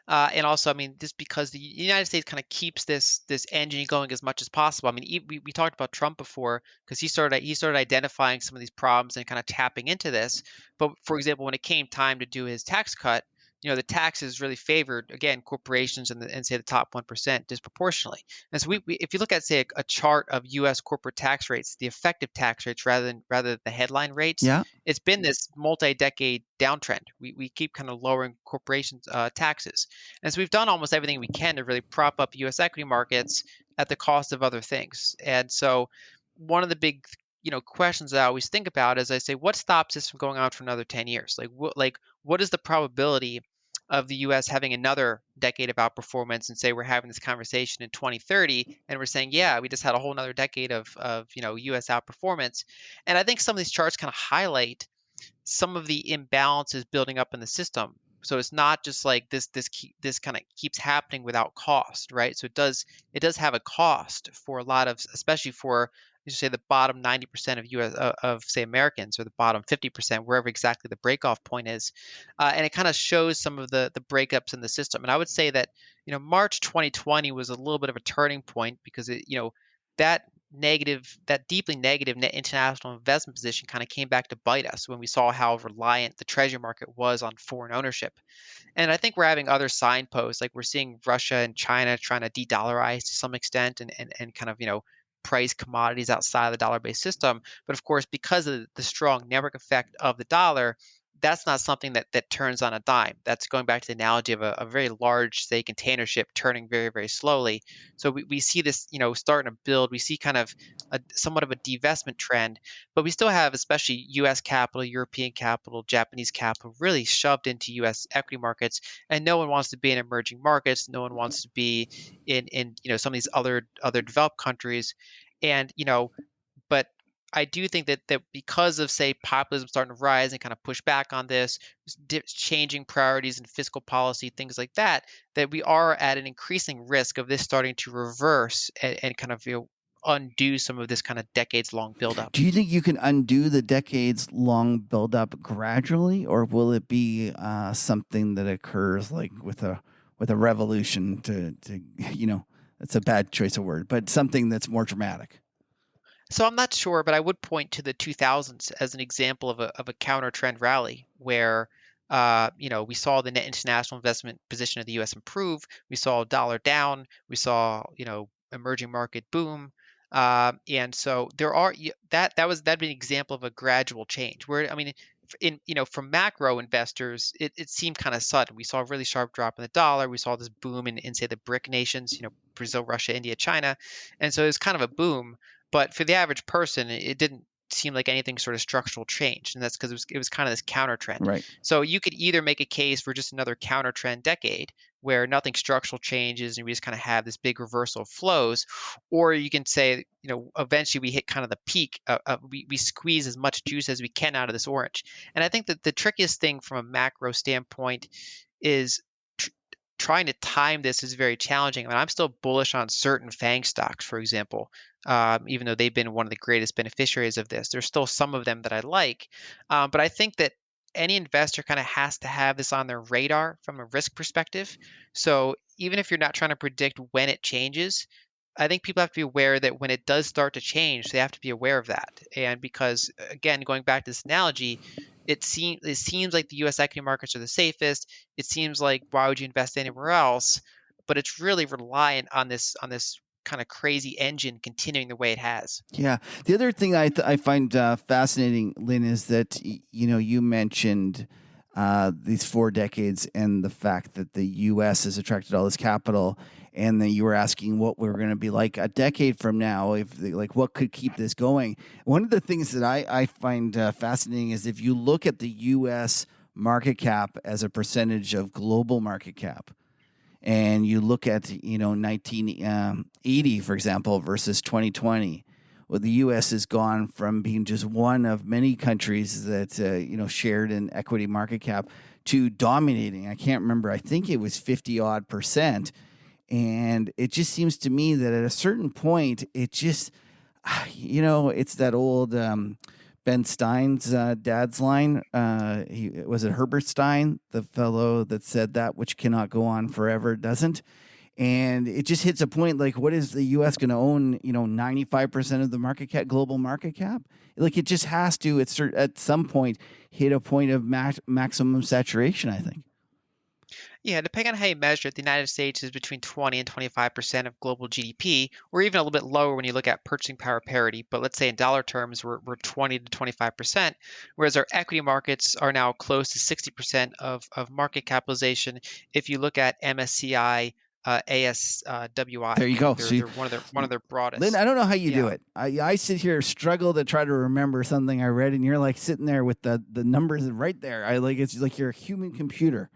and also, I mean, just because the United States kind of keeps this engine going as much as possible. I mean, we talked about Trump before because he started identifying some of these problems and kind of tapping into this. But for example, when it came time to do his tax cut, the taxes really favored again corporations and say the top 1% disproportionately. And so if you look at say a chart of U.S. corporate tax rates, the effective tax rates rather than the headline rates, Yeah. it's been this multi-decade downtrend. We keep kind of lowering corporations taxes, and so we've done almost everything we can to really prop up U.S. equity markets at the cost of other things. And so one of the big questions I always think about is I say, what stops this from going on for another 10 years? What is the probability of the US having another decade of outperformance, and say we're having this conversation in 2030 and we're saying, yeah, we just had a whole another decade of US outperformance. And I think some of these charts kind of highlight some of the imbalances building up in the system. So it's not just like this kind of keeps happening without cost, right? So it does have a cost for a lot of, especially for, you say, the bottom 90% of US of say Americans, or the bottom 50%, wherever exactly the breakoff point is, and it kind of shows some of the breakups in the system. And I would say that March 2020 was a little bit of a turning point, because that that deeply negative net international investment position kind of came back to bite us when we saw how reliant the treasury market was on foreign ownership. And I think we're having other signposts, like we're seeing Russia and China trying to de-dollarize to some extent, and kind of price commodities outside of the dollar-based system. But of course, because of the strong network effect of the dollar, that's not something that turns on a dime. That's going back to the analogy of a very large, say, container ship turning very, very slowly. So we see this, starting to build. We see kind of somewhat of a divestment trend, but we still have, especially U.S. capital, European capital, Japanese capital, really shoved into U.S. equity markets, and no one wants to be in emerging markets. No one wants to be in some of these other developed countries, and but I do think that because of, say, populism starting to rise and kind of push back on this, changing priorities in fiscal policy, things like that, that we are at an increasing risk of this starting to reverse and kind of undo some of this kind of decades-long buildup. Do you think you can undo the decades-long buildup gradually, or will it be something that occurs like with a revolution? To that's a bad choice of word, but something that's more dramatic. So I'm not sure, but I would point to the 2000s as an example of a counter trend rally where we saw the net international investment position of the U.S. improve. We saw dollar down. We saw emerging market boom. And so that'd be an example of a gradual change where, I mean, from macro investors, it seemed kind of sudden. We saw a really sharp drop in the dollar. We saw this boom in say the BRIC nations, Brazil, Russia, India, China, and so it was kind of a boom. But for the average person, it didn't seem like anything sort of structural changed, and that's because it was kind of this counter trend. Right. So you could either make a case for just another counter trend decade where nothing structural changes and we just kind of have this big reversal of flows, or you can say, eventually we hit kind of the peak. We squeeze as much juice as we can out of this orange. And I think that the trickiest thing from a macro standpoint is trying to time this is very challenging. I mean, I'm still bullish on certain FANG stocks, for example, even though they've been one of the greatest beneficiaries of this. There's still some of them that I like, but I think that any investor kind of has to have this on their radar from a risk perspective. So even if you're not trying to predict when it changes, I think people have to be aware that when it does start to change, they have to be aware of that. And because, again, going back to this analogy, it seems like the U.S. equity markets are the safest. It seems like, why would you invest anywhere else? But it's really reliant on this kind of crazy engine continuing the way it has. Yeah. The other thing I find fascinating, Lyn, is that you mentioned these 4 decades and the fact that the U.S. has attracted all this capital, and then you were asking what we're going to be like a decade from now, if like what could keep this going. One of the things that I find fascinating is if you look at the U.S. market cap as a percentage of global market cap, and you look at 1980, for example, versus 2020. Well, the U.S. has gone from being just one of many countries that shared an equity market cap to dominating. I can't remember. I think it was 50 odd %, and it just seems to me that at a certain point, it just it's that old Ben Stein's dad's line. Was it Herbert Stein, the fellow that said that which cannot go on forever doesn't? And it just hits a point like, what is the U.S. going to own? 95% of the market cap, global market cap. Like it just has to at some point hit a point of maximum saturation, I think. Yeah, depending on how you measure it, the United States is between 20 and 25% of global GDP, or even a little bit lower when you look at purchasing power parity. But let's say in dollar terms, we're 20 to 25%, whereas our equity markets are now close to 60% of market capitalization. If you look at MSCI, There ASWI, you go. they're one of their Lyn, broadest. I don't know how you do Yeah. it. I sit here, struggle to try to remember something I read, and you're like sitting there with the numbers right there. It's like you're a human computer.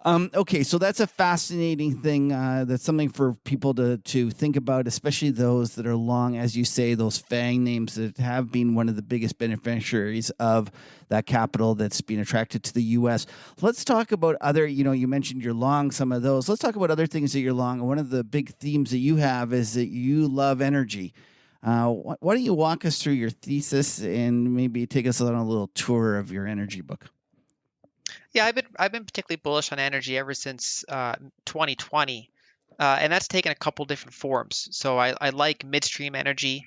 Okay, so that's a fascinating thing. That's something for people to think about, especially those that are long, as you say, those FANG names that have been one of the biggest beneficiaries of that capital that's been attracted to the U.S. Let's talk about other, you mentioned you're long some of those. Let's talk about other things that you're long. One of the big themes that you have is that you love energy. Why don't you walk us through your thesis and maybe take us on a little tour of your energy book? Yeah, I've been particularly bullish on energy ever since 2020, and that's taken a couple different forms. So I like midstream energy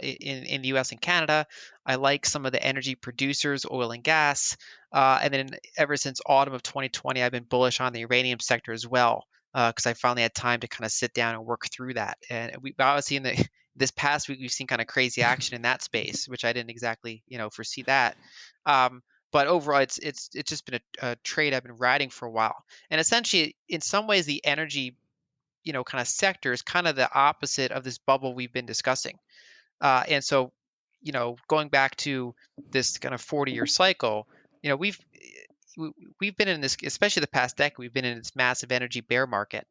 in the U.S. and Canada. I like some of the energy producers, oil and gas, and then ever since autumn of 2020, I've been bullish on the uranium sector as well because I finally had time to kind of sit down and work through that. And we obviously in the this past week we've seen kind of crazy action in that space, which I didn't exactly foresee that. Um, but overall, it's just been a trade I've been riding for a while. And essentially, in some ways, the energy, kind of sector is kind of the opposite of this bubble we've been discussing. And so, going back to this kind of 40-year cycle, you know, we've we've been in this, especially the past decade, we've been in this massive energy bear market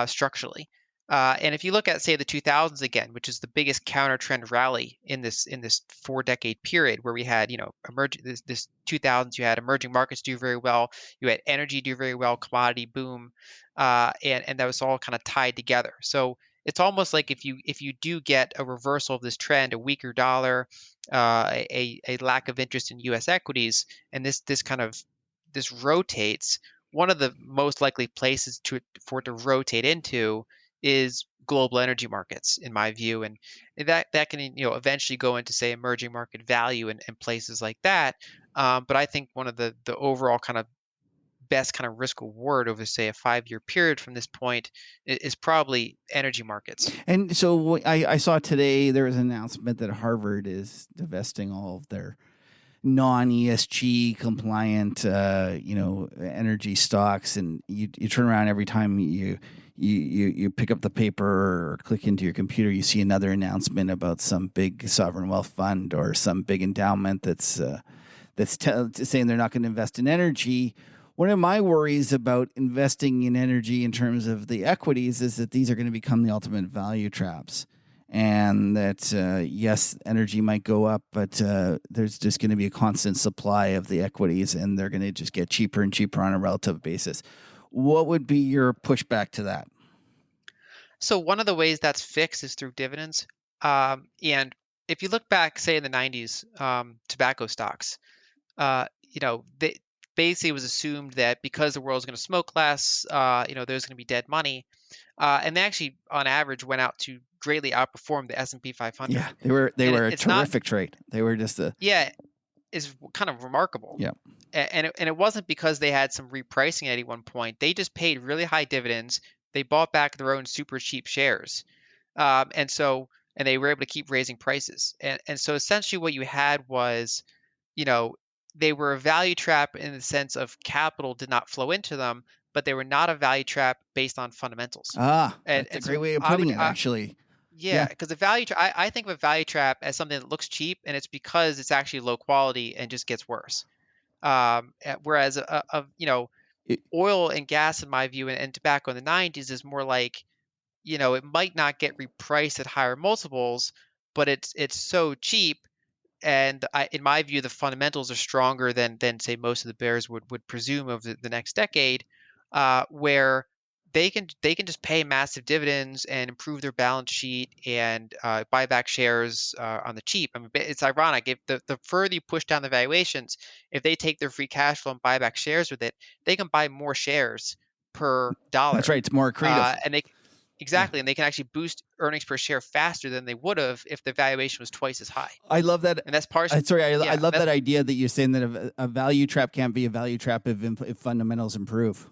structurally. And if you look at, say, the 2000s again, which is the biggest counter trend rally in this 4 decade period, where we had, emerging this 2000s, you had emerging markets do very well, you had energy do very well, commodity boom, and that was all kind of tied together. So it's almost like if you do get a reversal of this trend, a weaker dollar, a lack of interest in U.S. equities, and this rotates, one of the most likely places for it to rotate into is global energy markets, in my view, and that can eventually go into, say, emerging market value and places like that. But I think one of the overall kind of best kind of risk reward over, say, a 5-year period from this point is probably energy markets. And so I saw today there was an announcement that Harvard is divesting all of their non-ESG compliant, energy stocks, and you turn around every time you pick up the paper or click into your computer, you see another announcement about some big sovereign wealth fund or some big endowment that's saying they're not going to invest in energy. One of my worries about investing in energy in terms of the equities is that these are going to become the ultimate value traps. And that, yes, energy might go up, but there's just going to be a constant supply of the equities, and they're going to just get cheaper and cheaper on a relative basis. What would be your pushback to that? So one of the ways that's fixed is through dividends. And if you look back, say, in the 90s, tobacco stocks, they basically it was assumed that because the world's going to smoke less, there's going to be dead money, and they actually, on average, went out to greatly outperform the S&P 500. Yeah, they And were a it's not, terrific trade. They were just a yeah, it's kind of remarkable. yeah. And it wasn't because they had some repricing at any one point. They just paid really high dividends. They bought back their own super cheap shares, and they were able to keep raising prices. And so essentially, what you had was, you know, they were a value trap in the sense of capital did not flow into them, but they were not a value trap based on fundamentals. Ah, And that's a and great so way of I putting would it, actually. yeah, Yeah. because I think of a value trap as something that looks cheap, and it's because it's actually low quality and just gets worse. Whereas It, oil and gas, in my view, and tobacco in the 90s is more like, it might not get repriced at higher multiples, but it's so cheap, and in my view, the fundamentals are stronger than say most of the bears would presume over the next decade, where they can just pay massive dividends and improve their balance sheet and buy back shares on the cheap. I mean, it's ironic if the further you push down the valuations, if they take their free cash flow and buy back shares with it, they can buy more shares per that's dollar, right. It's more accretive. and they Yeah. exactly, and they can actually boost earnings per share faster than they would have if the valuation was twice as high. I love that. And that's partially, Sorry, I yeah, love that's that idea that you're saying that a value trap can't be a value trap if fundamentals improve.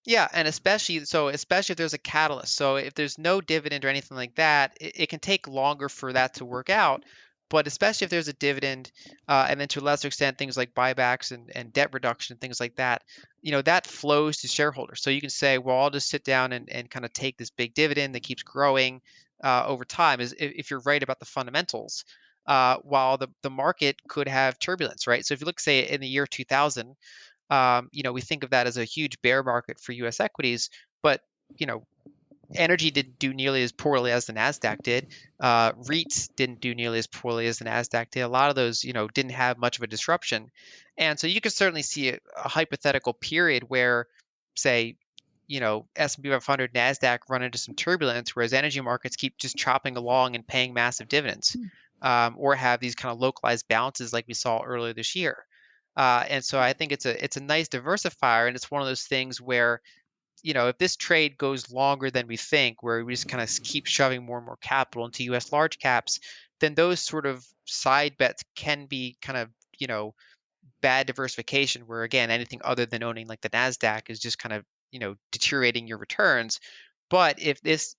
yeah, and especially if there's a catalyst. So if there's no dividend or anything like that, it can take longer for that to work out. But especially if there's a dividend, and then to a lesser extent things like buybacks and debt reduction, things like that, that flows to shareholders. So you can say, well, I'll just sit down and kind of take this big dividend that keeps growing over time. Is if you're right about the fundamentals, while the market could have turbulence, right? So if you look, say, in the year 2000. We think of that as a huge bear market for U.S. equities, but you know, energy didn't do nearly as poorly as the Nasdaq did. REITs didn't do nearly as poorly as the Nasdaq did. A lot of those, didn't have much of a disruption, and so you could certainly see a hypothetical period where, say, S&P 500, Nasdaq run into some turbulence, whereas energy markets keep just chopping along and paying massive dividends, or have these kind of localized bounces like we saw earlier this year. And so I think it's a nice diversifier, and it's one of those things where, if this trade goes longer than we think, where we just kind of keep shoving more and more capital into U.S. large caps, then those sort of side bets can be kind of, bad diversification, where again, anything other than owning like the Nasdaq is just kind of, deteriorating your returns. But if this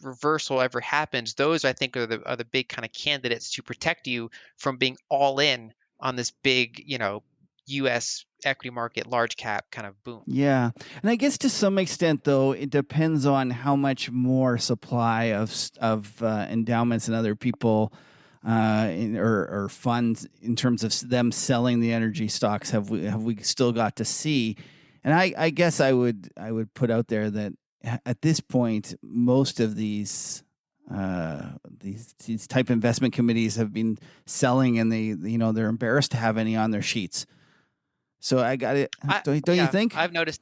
reversal ever happens, those I think are the big kind of candidates to protect you from being all in on this big, U.S. equity market large cap kind of boom. Yeah, and I guess to some extent, though, it depends on how much more supply of endowments and other people or funds in terms of them selling the energy stocks have we still got to see. And I guess I would put out there that at this point, most of these type investment committees have been selling, and they're embarrassed to have any on their sheets. So I got it. Don't you Yeah, think? I've noticed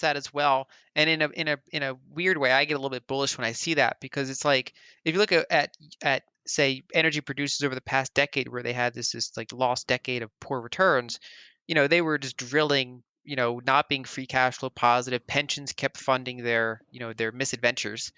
that as well. And in a weird way, I get a little bit bullish when I see that, because it's like, if you look at say energy producers over the past decade, where they had this like lost decade of poor returns, they were just drilling, not being free cash flow positive. Pensions kept funding their misadventures.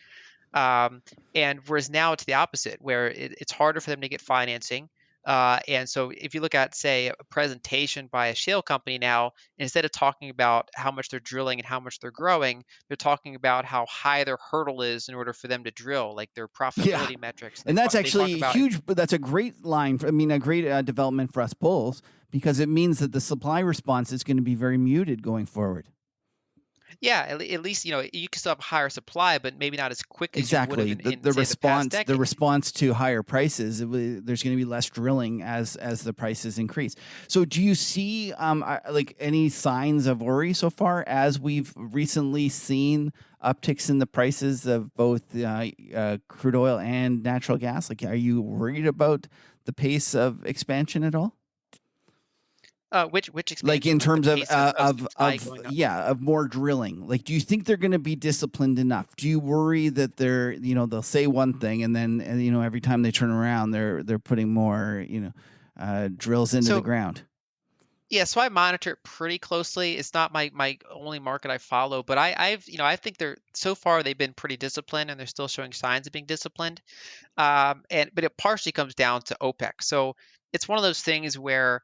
Um, and whereas now it's the opposite, where it's harder for them to get financing. And so if you look at, say, a presentation by a shale company now, instead of talking about how much they're drilling and how much they're growing, they're talking about how high their hurdle is in order for them to drill, like their Yeah, profitability metrics. And and that's they talk actually about, huge. But that's a great line. I mean, a great development for us bulls, because it means that the supply response is going to be very muted going forward. yeah, at least, you can still have higher supply, but maybe not as quick as you would have Exactly. in The say, the past response the decade. response to higher prices, there's going to be less drilling as the prices increase. So do you see like any signs of worry so far, as we've recently seen upticks in the prices of both crude oil and natural gas? Like, are you worried about the pace of expansion at all? Which Like, in expansion, like the terms of pace of supply going up? of more drilling, like, do you think they're going to be disciplined enough? Do you worry that they'll say one thing, and then every time they turn around, they're putting more drills into the So ground? yeah, so I monitor it pretty closely. It's not my only market I follow, but I think they're, so far they've been pretty disciplined, and they're still showing signs of being disciplined. But it partially comes down to OPEC. So it's one of those things where,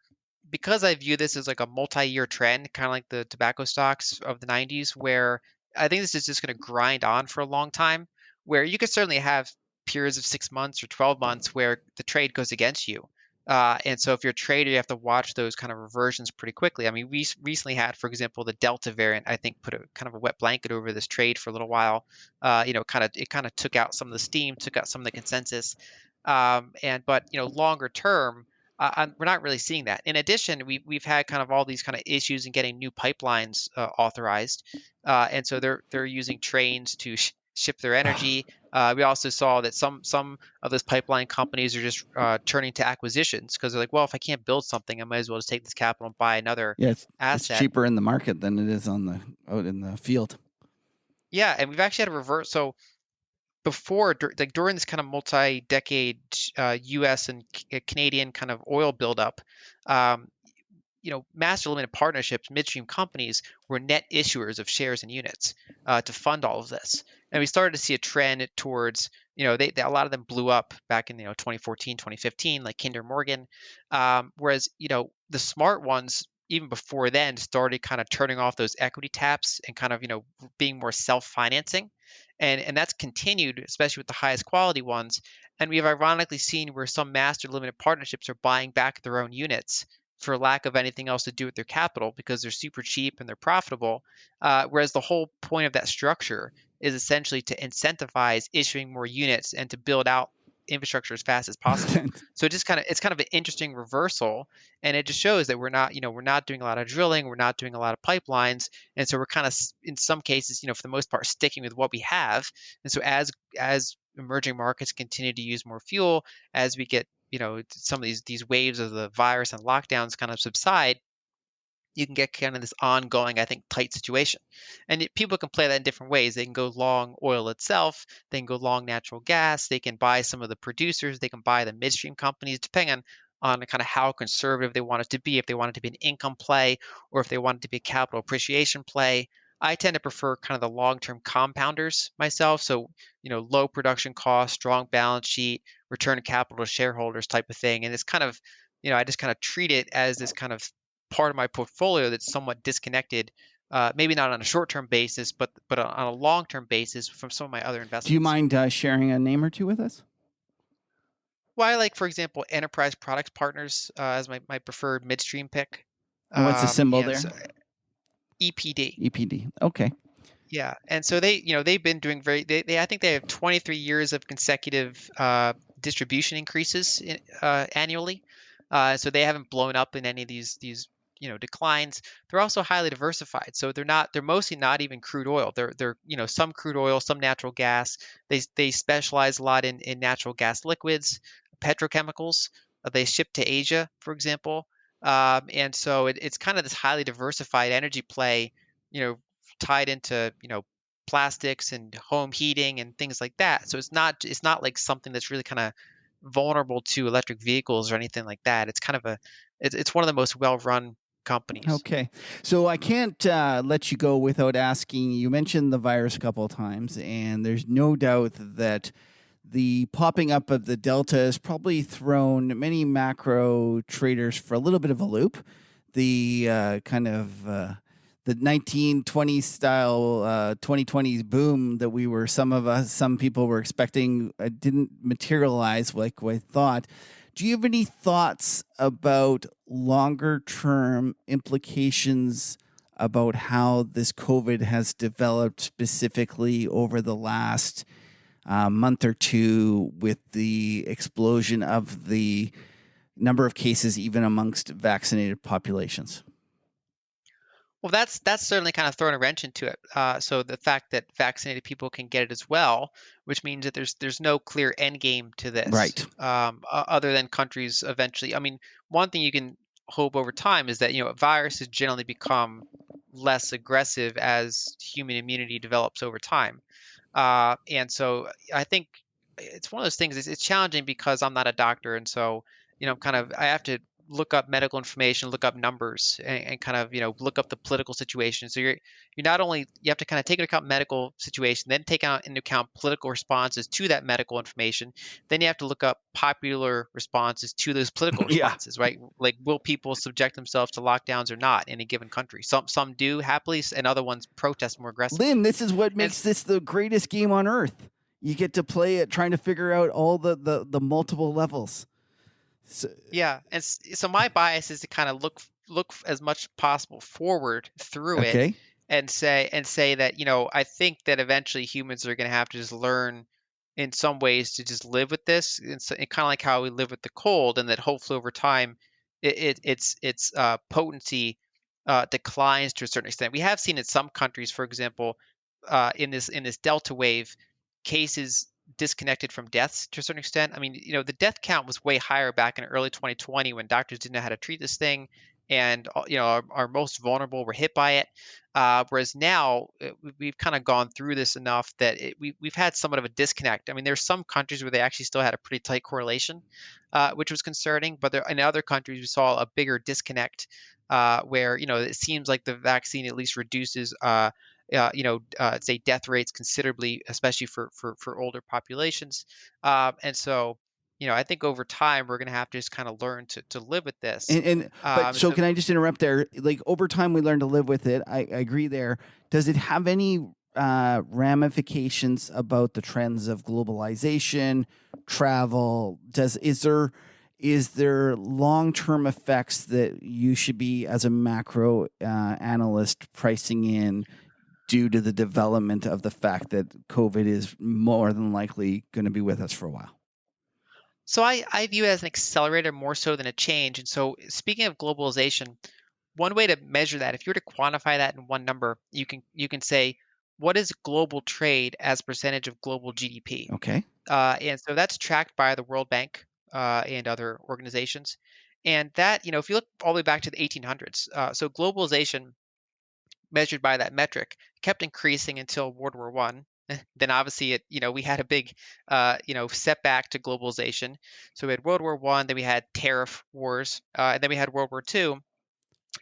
because I view this as like a multi-year trend, kind of like the tobacco stocks of the 90s, where I think this is just going to grind on for a long time, where you could certainly have periods of 6 months or 12 months where the trade goes against you. And so if you're a trader, you have to watch those kind of reversions pretty quickly. I mean, we recently had, for example, the Delta variant, I think, put a kind of a wet blanket over this trade for a little while. It kind of took out some of the steam, took out some of the consensus. But longer term, we're not really seeing that. In addition, we've had kind of all these kind of issues in getting new pipelines authorized, and so they're using trains to ship their energy. We also saw that some of those pipeline companies are just turning to acquisitions because they're like, well, if I can't build something, I might as well just take this capital and buy another Yeah, it's asset. cheaper in the market than it is out in the field. Yeah, and we've actually had a reverse. So before, during this kind of multi-decade U.S. and Canadian kind of oil buildup, um, master limited partnerships, midstream companies were net issuers of shares and units to fund all of this. And we started to see a trend towards, a lot of them blew up back in, 2014, 2015, like Kinder Morgan. Whereas, the smart ones, even before then, started kind of turning off those equity taps and kind of, being more self-financing. And that's continued, especially with the highest quality ones. And we have ironically seen where some master limited partnerships are buying back their own units for lack of anything else to do with their capital because they're super cheap and they're profitable. Whereas the whole point of that structure is essentially to incentivize issuing more units and to build out infrastructure as fast as possible. So it's kind of an interesting reversal, and it just shows that we're not doing a lot of drilling, we're not doing a lot of pipelines, and so we're kind of in some cases, for the most part, sticking with what we have. And so as emerging markets continue to use more fuel, as we get some of these waves of the virus and lockdowns kind of subside, you can get kind of this ongoing, I think, tight situation. And people can play that in different ways. They can go long oil itself, they can go long natural gas, they can buy some of the producers, they can buy the midstream companies, depending on kind of how conservative they want it to be, if they want it to be an income play or if they want it to be a capital appreciation play. I tend to prefer kind of the long-term compounders myself. So, low production cost, strong balance sheet, return of capital to shareholders type of thing. And it's kind of, I just kind of treat it as this kind of part of my portfolio that's somewhat disconnected, maybe not on a short-term basis, but on a long-term basis from some of my other investments. Do you mind sharing a name or two with us? Well, I like, for example, Enterprise Products Partners as my preferred midstream pick. And what's the symbol there? So EPD. EPD. Okay. Yeah, and so they've been doing I think they have 23 years of consecutive distribution increases annually. So they haven't blown up in any of these declines. They're also highly diversified. So they're mostly not even crude oil. They're some crude oil, some natural gas. They specialize a lot in natural gas liquids, petrochemicals. They ship to Asia, for example. And so it's kind of this highly diversified energy play, tied into, plastics and home heating and things like that. So it's not like something that's really kind of vulnerable to electric vehicles or anything like that. It's kind of it's one of the most well-run companies. Okay. So I can't let you go without asking, you mentioned the virus a couple of times, and there's no doubt that the popping up of the Delta has probably thrown many macro traders for a little bit of a loop. The kind of the 1920s style 2020s boom that some people were expecting didn't materialize like we thought. Do you have any thoughts about longer term implications about how this COVID has developed specifically over the last month or two with the explosion of the number of cases even amongst vaccinated populations? Well, that's certainly kind of thrown a wrench into it. So the fact that vaccinated people can get it as well, which means that there's no clear end game to this, right? Other than countries eventually. I mean, one thing you can hope over time is that viruses generally become less aggressive as human immunity develops over time. And so I think it's one of those things. It's challenging because I'm not a doctor, and so I have to look up medical information, look up numbers, and kind of look up the political situation. So you're not only you have to kind of take into account medical situation, then take into account political responses to that medical information. Then you have to look up popular responses to those political responses, right? Like, will people subject themselves to lockdowns or not in a given country? Some do happily, and other ones protest more aggressively. Lyn, this is what makes this the greatest game on earth. You get to play it trying to figure out all the multiple levels. So, Yeah, and so my bias is to kind of look as much possible forward through it, okay. and say that I think that eventually humans are going to have to just learn in some ways to just live with this, and, so, and kind of like how we live with the cold, and that hopefully over time its potency declines to a certain extent. We have seen in some countries, for example, in this Delta wave, cases disconnected from deaths to a certain extent. I mean, the death count was way higher back in early 2020 when doctors didn't know how to treat this thing, and our most vulnerable were hit by it. Whereas now we've kind of gone through this enough that we've had somewhat of a disconnect. I mean, there's some countries where they actually still had a pretty tight correlation, which was concerning. But in other countries, we saw a bigger disconnect, where it seems like the vaccine at least reduces say death rates considerably, especially for older populations. And so, I think over time we're going to have to just kind of learn to live with this. But so So can I just interrupt there? Like over time, we learn to live with it. I agree there. Does it have any ramifications about the trends of globalization, travel? Is there long term effects that you should be as a macro analyst pricing in due to the development of the fact that COVID is more than likely going to be with us for a while? So I view it as an accelerator more so than a change. And so speaking of globalization, one way to measure that, if you were to quantify that in one number, you can say, what is global trade as a percentage of global GDP? Okay. And so that's tracked by the World Bank and other organizations. And that, if you look all the way back to the 1800s, so globalization measured by that metric kept increasing until World War One. Then obviously we had a big setback to globalization. So we had World War One, then we had tariff wars, and then we had World War Two.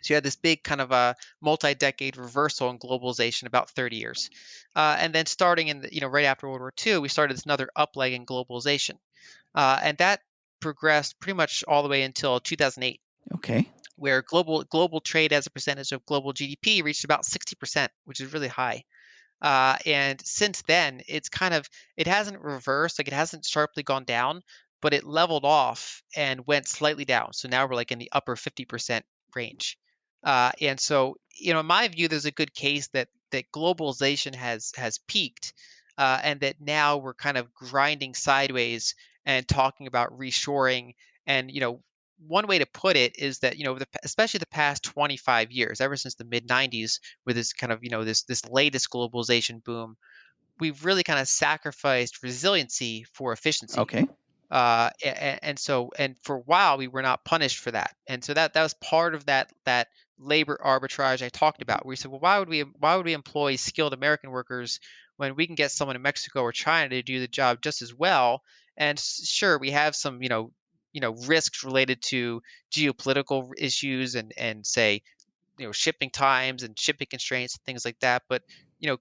So you had this big kind of a multi-decade reversal in globalization, about 30 years, and then starting in right after World War Two, we started this another up leg in globalization, and that progressed pretty much all the way until 2008, Okay. where global trade as a percentage of global GDP reached about 60%, which is really high. And since then, it hasn't reversed, like it hasn't sharply gone down, but it leveled off and went slightly down. So now we're like in the upper 50% range. And so, in my view, there's a good case that globalization has peaked, and that now we're kind of grinding sideways and talking about reshoring. And one way to put it is that especially the past 25 years, ever since the mid 90s, with this kind of this latest globalization boom, we've really kind of sacrificed resiliency for efficiency. Okay. And for a while we were not punished for that, and so that was part of that labor arbitrage I talked about, where we said, well, why would we employ skilled American workers when we can get someone in Mexico or China to do the job just as well? And sure, we have some risks related to geopolitical issues and say shipping times and shipping constraints and things like that, but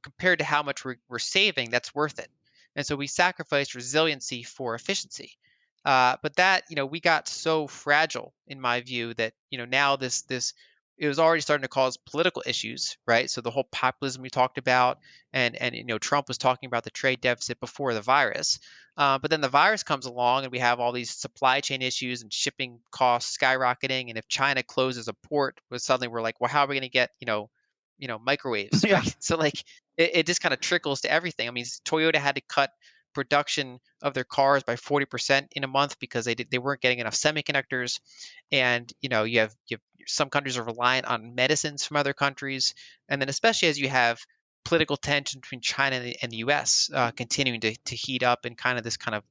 compared to how much we're saving, that's worth it. And so we sacrificed resiliency for efficiency. But that we got so fragile, in my view, that now this it was already starting to cause political issues, right? So the whole populism we talked about, and Trump was talking about the trade deficit before the virus, but then the virus comes along and we have all these supply chain issues and shipping costs skyrocketing. And if China closes a port, suddenly we're like, well, how are we going to get microwaves, Yeah. right? So like it just kind of trickles to everything. I mean, Toyota had to cut production of their cars by 40% in a month because they weren't getting enough semiconductors. And you have some countries are reliant on medicines from other countries, and then especially as you have political tension between China and the U.S. Continuing to heat up in kind of this kind of,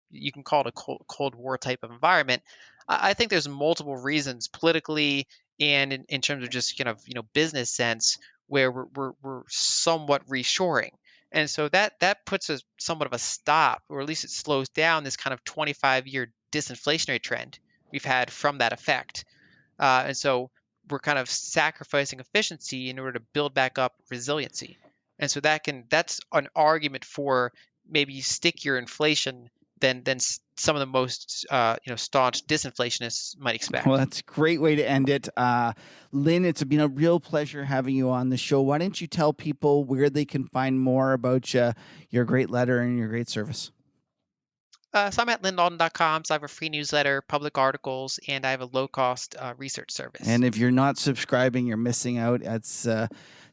you can call it a Cold War type of environment. I think there's multiple reasons politically and in terms of just kind of business sense where we're somewhat reshoring. And so that puts a somewhat of a stop, or at least it slows down this kind of 25-year disinflationary trend we've had from that effect. And so we're kind of sacrificing efficiency in order to build back up resiliency. And so that's an argument for maybe stickier inflation than some of the most staunch disinflationists might expect. Well, that's a great way to end it. Lyn, it's been a real pleasure having you on the show. Why don't you tell people where they can find more about your great letter and your great service? So I'm at lynalden.com. So I have a free newsletter, public articles, and I have a low-cost research service. And if you're not subscribing, you're missing out. It's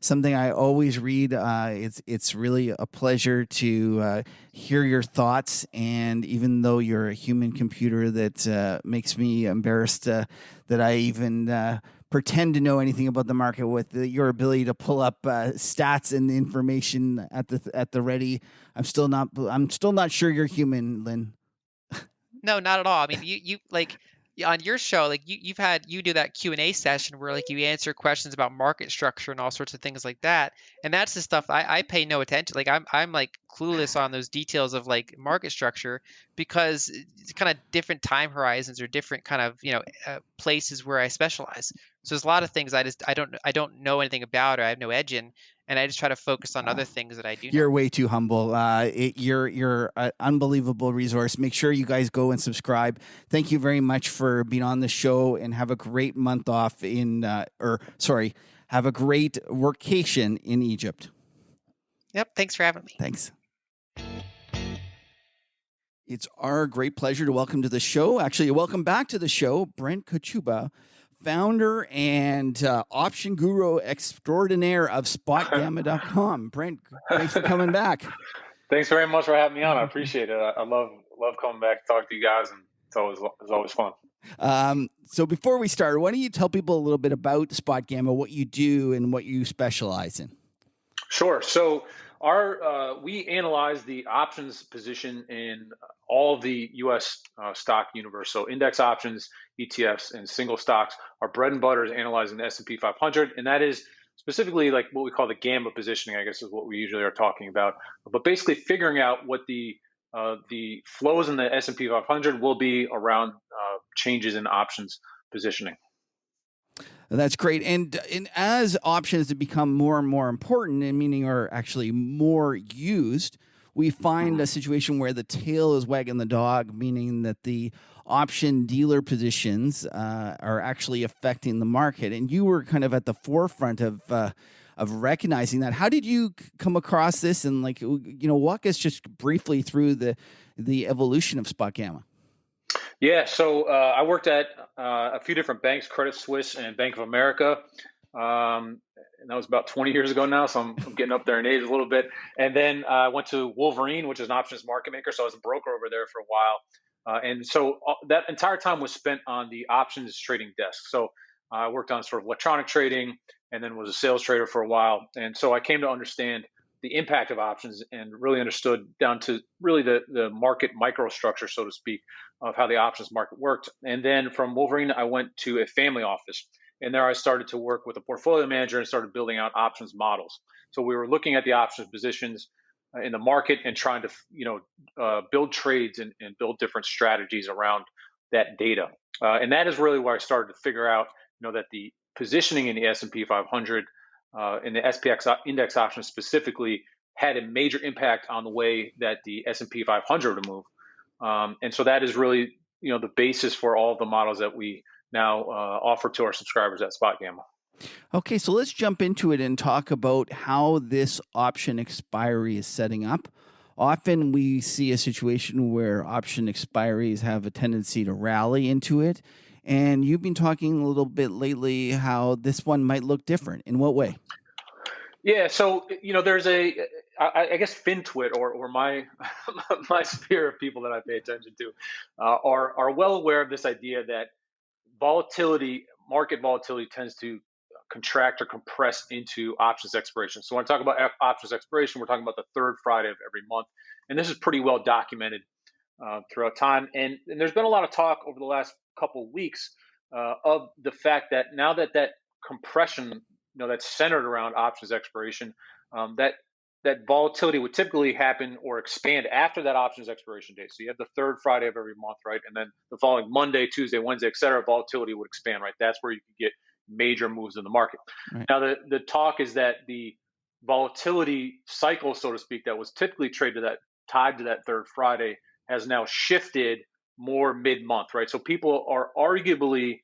something I always read. It's really a pleasure to hear your thoughts. And even though you're a human computer, that makes me embarrassed that I even pretend to know anything about the market. With your ability to pull up stats and information at the ready, I'm still not sure you're human, Lyn. No, not at all. I mean, you like on your show, like you do that Q&A session where like you answer questions about market structure and all sorts of things like that. And that's the stuff I pay no attention. Like I'm like clueless on those details of like market structure because it's kind of different time horizons or different kind of, places where I specialize. So there's a lot of things I don't know anything about or I have no edge in, and I just try to focus on other things that I do You're know. way too humble. You're an unbelievable resource. Make sure you guys go and subscribe. Thank you very much for being on the show, and have a great month off have a great workation in Egypt. Yep. Thanks for having me. Thanks. It's our great pleasure to welcome to the show. Actually, welcome back to the show, Brent Kochuba, founder and option guru extraordinaire of SpotGamma.com. Brent, thanks for coming back. Thanks very much for having me on. I appreciate it. I love coming back to talk to you guys, and it's always fun. So before we start, why don't you tell people a little bit about SpotGamma, what you do and what you specialize in? Sure. So we analyze the options position in all of the U.S. Stock universe. So index options, ETFs, and single stocks. Our bread and butter is analyzing the S&P 500, and that is specifically like what we call the gamma positioning, I guess is what we usually are talking about. But basically figuring out what the flows in the S&P 500 will be around changes in options positioning. That's great. And as options have become more and more important, and meaning are actually more used, we find a situation where the tail is wagging the dog, meaning that the option dealer positions are actually affecting the market. And you were kind of at the forefront of recognizing that. How did you come across this? And walk us just briefly through the evolution of SpotGamma. Yeah, so I worked at a few different banks, Credit Suisse and Bank of America. And that was about 20 years ago now, so I'm getting up there in age a little bit. And then I went to Wolverine, which is an options market maker. So I was a broker over there for a while. And so that entire time was spent on the options trading desk. So I worked on sort of electronic trading and then was a sales trader for a while. And so I came to understand the impact of options and really understood down to really the market microstructure, so to speak, of how the options market worked. And then from Wolverine, I went to a family office. And there I started to work with a portfolio manager and started building out options models. So we were looking at the options positions in the market and trying to build trades and build different strategies around that data. And that is really where I started to figure out that the positioning in the S&P 500 in the SPX index options specifically had a major impact on the way that the S&P 500 would move. And so that is really the basis for all of the models that we now offer to our subscribers at SpotGamma. Okay, so let's jump into it and talk about how this option expiry is setting up. Often we see a situation where option expiries have a tendency to rally into it. And you've been talking a little bit lately how this one might look different. In what way? Yeah, so there's I guess FinTwit or my my sphere of people that I pay attention to are well aware of this idea that market volatility tends to contract or compress into options expiration. So when I talk about options expiration, we're talking about the third Friday of every month, and this is pretty well documented throughout time. And there's been a lot of talk over the last couple of weeks of the fact that now that compression, that's centered around options expiration, that volatility would typically happen or expand after that options expiration date. So you have the third Friday of every month, right? And then the following Monday, Tuesday, Wednesday, et cetera, volatility would expand, right? That's where you can get major moves in the market. Right. Now, the talk is that the volatility cycle, so to speak, that was typically tied to that third Friday has now shifted more mid-month, right? So people are arguably,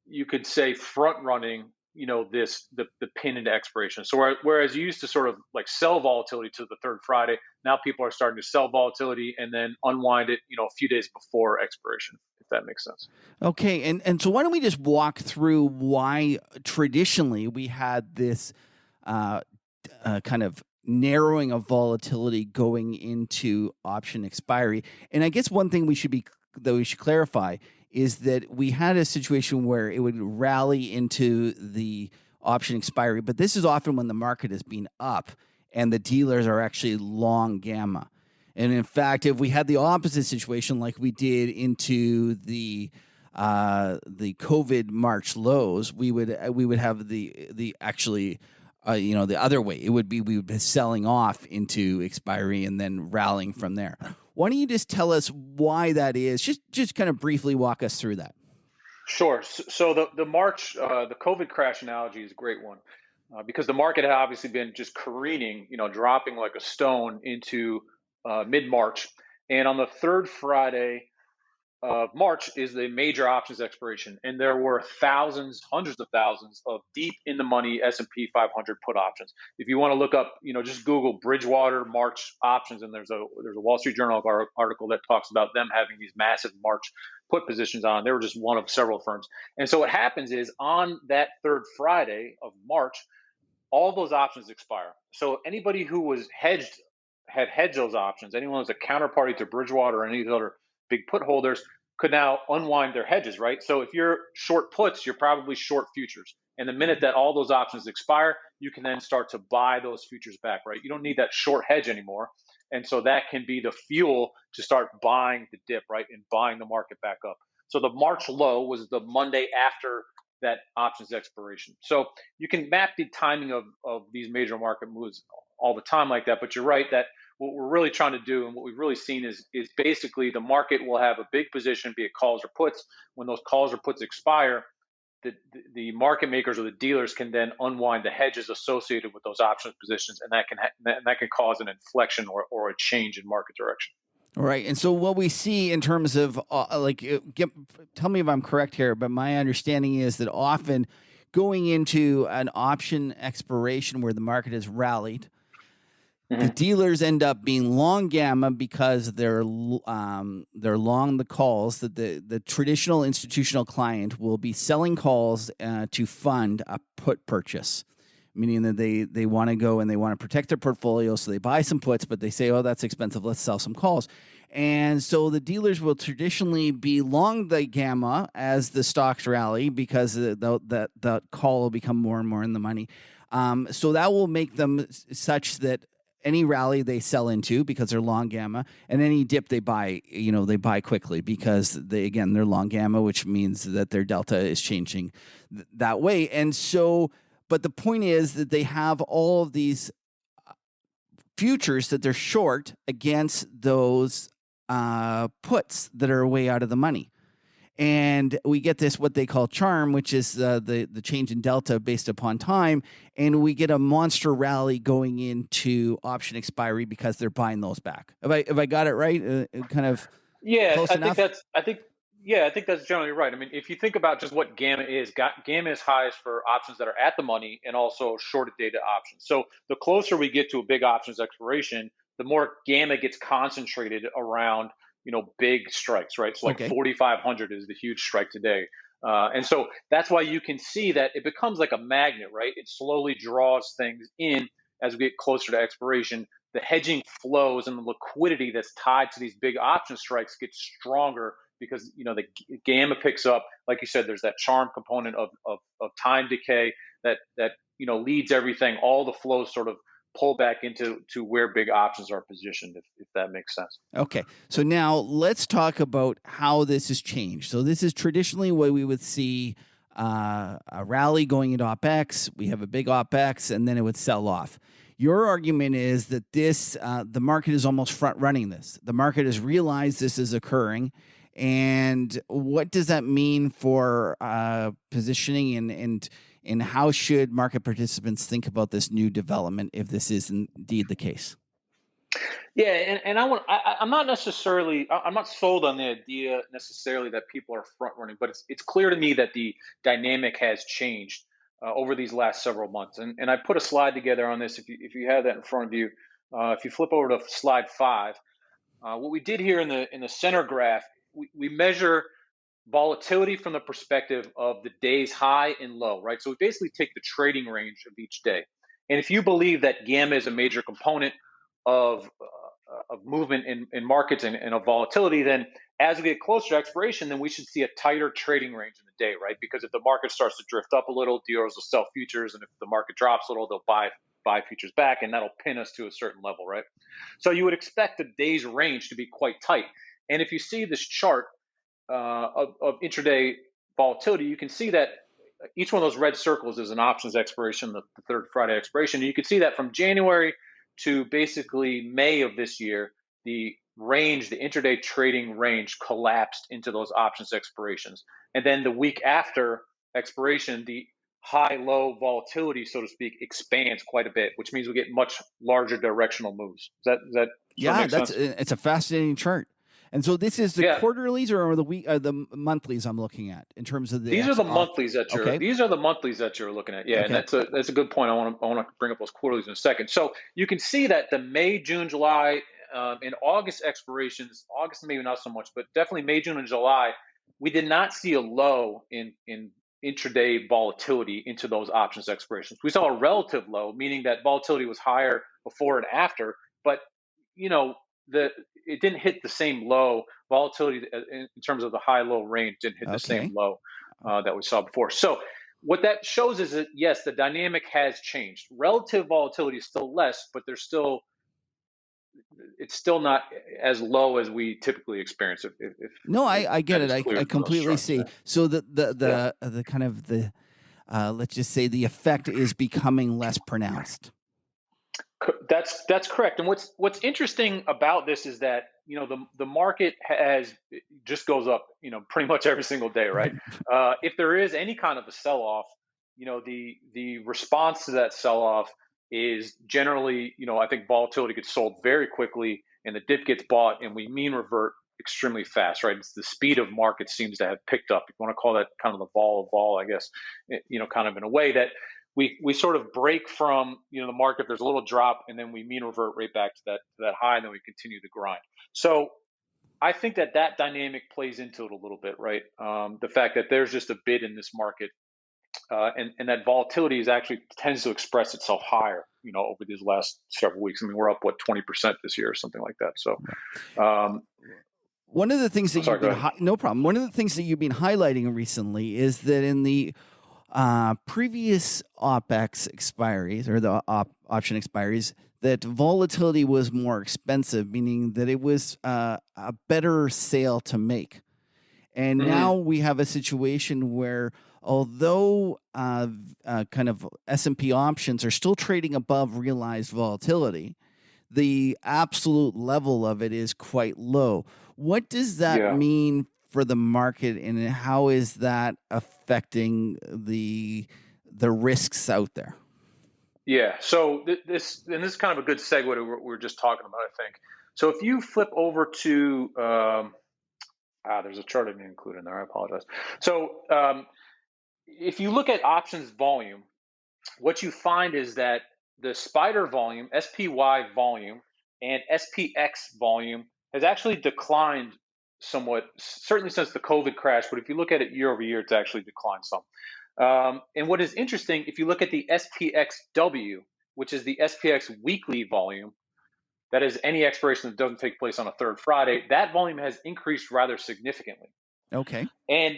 you could say, front-running the pin into expiration. So whereas you used to sort of like sell volatility to the third Friday, now people are starting to sell volatility and then unwind it, a few days before expiration, if that makes sense. Okay, and so why don't we just walk through why traditionally we had this kind of narrowing of volatility going into option expiry. And I guess one thing we should clarify is that we had a situation where it would rally into the option expiry, but this is often when the market has been up and the dealers are actually long gamma. And in fact, if we had the opposite situation like we did into the COVID March lows, we would have the actually the other way. It would be we would be selling off into expiry and then rallying from there. Why don't you just tell us why that is? Just kind of briefly walk us through that. Sure. So the March, the COVID crash analogy is a great one because the market had obviously been just careening, dropping like a stone into mid-March. And on the third Friday of March is the major options expiration, and there were thousands, hundreds of thousands of deep in the money S&P 500 put options. If you want to look up, just Google Bridgewater March options, and there's a Wall Street Journal article that talks about them having these massive March put positions on. They were just one of several firms. And so what happens is on that third Friday of March, all those options expire. So anybody who was had hedged those options, anyone who's a counterparty to Bridgewater or any of the other big put holders could now unwind their hedges, right? So if you're short puts, you're probably short futures. And the minute that all those options expire, you can then start to buy those futures back, right? You don't need that short hedge anymore. And so that can be the fuel to start buying the dip, right? And buying the market back up. So the March low was the Monday after that options expiration. So you can map the timing of these major market moves all the time like that. But you're right that what we're really trying to do and what we've really seen is basically the market will have a big position, be it calls or puts. When those calls or puts expire, the market makers or the dealers can then unwind the hedges associated with those options positions, and that can cause an inflection or a change in market direction. All right. And so what we see in terms of tell me if I'm correct here, but my understanding is that often going into an option expiration where the market has rallied, the dealers end up being long gamma because they're long the calls that the traditional institutional client will be selling calls to fund a put purchase, meaning that they want to go and they want to protect their portfolio, so they buy some puts, but they say, oh, that's expensive, let's sell some calls. And so the dealers will traditionally be long the gamma as the stocks rally because the call will become more and more in the money. So that will make them such that any rally they sell into because they're long gamma, and any dip they buy, they buy quickly because they're long gamma, which means that their delta is changing that way. And so, but the point is that they have all of these futures that they're short against those puts that are way out of the money. And we get this, what they call charm, which is the change in delta based upon time. And we get a monster rally going into option expiry because they're buying those back. Have I got it right? Kind of close enough? I think that's generally right. I mean, if you think about just what gamma is highest for options that are at the money and also shorted dated options. So the closer we get to a big options expiration, the more gamma gets concentrated around big strikes, right? So like 4,500 is the huge strike today. And so that's why you can see that it becomes like a magnet, right? It slowly draws things in as we get closer to expiration. The hedging flows and the liquidity that's tied to these big option strikes gets stronger because, the gamma picks up. Like you said, there's that charm component of time decay that leads everything, all the flows sort of pull back into where big options are positioned, if that makes sense. Okay. So now let's talk about how this has changed. So this is traditionally what we would see a rally going into OpEx. We have a big OpEx, and then it would sell off. Your argument is that the market is almost front running this. The market has realized this is occurring. And what does that mean for positioning and how should market participants think about this new development if this is indeed the case? Yeah, and I'm not sold on the idea necessarily that people are front running, but it's clear to me that the dynamic has changed. over these last several months. And I put a slide together on this. If you have that in front of you, if you flip over to slide 5, what we did here in the center graph, we measure volatility from the perspective of the day's high and low, right? So we basically take the trading range of each day. And if you believe that gamma is a major component of movement in markets and of volatility, then as we get closer to expiration, then we should see a tighter trading range in the day, right? Because if the market starts to drift up a little, dealers will sell futures, and if the market drops a little, they'll buy futures back, and that'll pin us to a certain level, right? So you would expect the day's range to be quite tight. And if you see this chart of intraday volatility, you can see that each one of those red circles is an options expiration, the third Friday expiration. And you can see that from January to basically May of this year, the intraday trading range collapsed into those options expirations. And then the week after expiration, the high-low volatility, so to speak, expands quite a bit, which means we get much larger directional moves. Does that yeah, make sense? It's a fascinating chart. And so this is the quarterlies or the monthlies I'm looking at in terms of the. These are the monthlies that you're. Okay. These are the monthlies that you're looking at. Yeah, okay. And that's a good point. I want to bring up those quarterlies in a second. So you can see that the May, June, July, and August expirations. August maybe not so much, but definitely May, June, and July. We did not see a low in intraday volatility into those options expirations. We saw a relative low, meaning that volatility was higher before and after, but it didn't hit the same low. Volatility in terms of the high-low range didn't hit the same low that we saw before. So what that shows is that, yes, the dynamic has changed. Relative volatility is still less, but it's still not as low as we typically experience. I get it. I completely see. So the kind of the let's just say the effect is becoming less pronounced. That's correct. And what's interesting about this is that the market just goes up pretty much every single day, right? If there is any kind of a sell-off, the response to that sell-off is generally I think volatility gets sold very quickly and the dip gets bought and we mean revert extremely fast, right? It's the speed of market seems to have picked up. If you want to call that kind of the vol of vol, I guess, kind of in a way that we sort of break from the market. There's a little drop, and then we mean revert right back to that high, and then we continue to grind. So I think that dynamic plays into it a little bit, right? The fact that there's just a bid in this market, and that volatility tends to express itself higher, over these last several weeks. I mean, we're up 20% this year or something like that. So. One of the things that no problem. One of the things that you've been highlighting recently is that in the previous OPEX expiries or the option expiries, that volatility was more expensive, meaning that it was a better sale to make. And now we have a situation where although kind of S&P options are still trading above realized volatility, the absolute level of it is quite low. What does that mean for the market, and how is that affecting the risks out there? Yeah, so this is kind of a good segue to what we were just talking about, I think. So if you flip over to there's a chart I didn't include in there. I apologize. So if you look at options volume, what you find is that the spider volume, SPY volume, and SPX volume has actually declined somewhat, certainly since the COVID crash. But if you look at it year over year, it's actually declined some. And what is interesting, if you look at the SPXW, which is the SPX weekly volume, that is any expiration that doesn't take place on a third Friday, that volume has increased rather significantly. Okay. And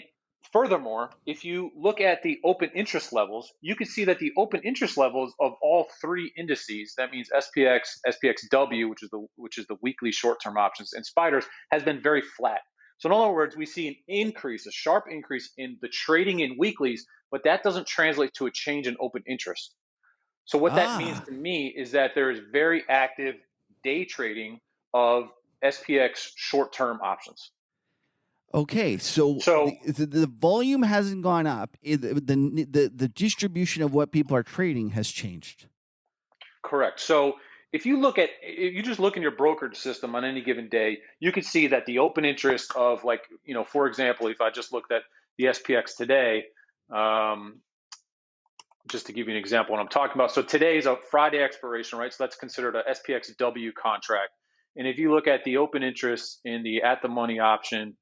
furthermore, if you look at the open interest levels, you can see that the open interest levels of all three indices, that means SPX, SPXW, which is the weekly short-term options, and spiders, has been very flat. So in other words, we see an increase, a sharp increase in the trading in weeklies, but that doesn't translate to a change in open interest. So what that means to me is that there is very active day trading of SPX short-term options. Okay, so the volume hasn't gone up. The distribution of what people are trading has changed. Correct. So if you just look in your brokerage system on any given day, you can see that the open interest of, like, for example, if I just looked at the SPX today, just to give you an example, what I'm talking about. So today's a Friday expiration, right? So that's considered a SPXW contract. And if you look at the open interest in the at the money option,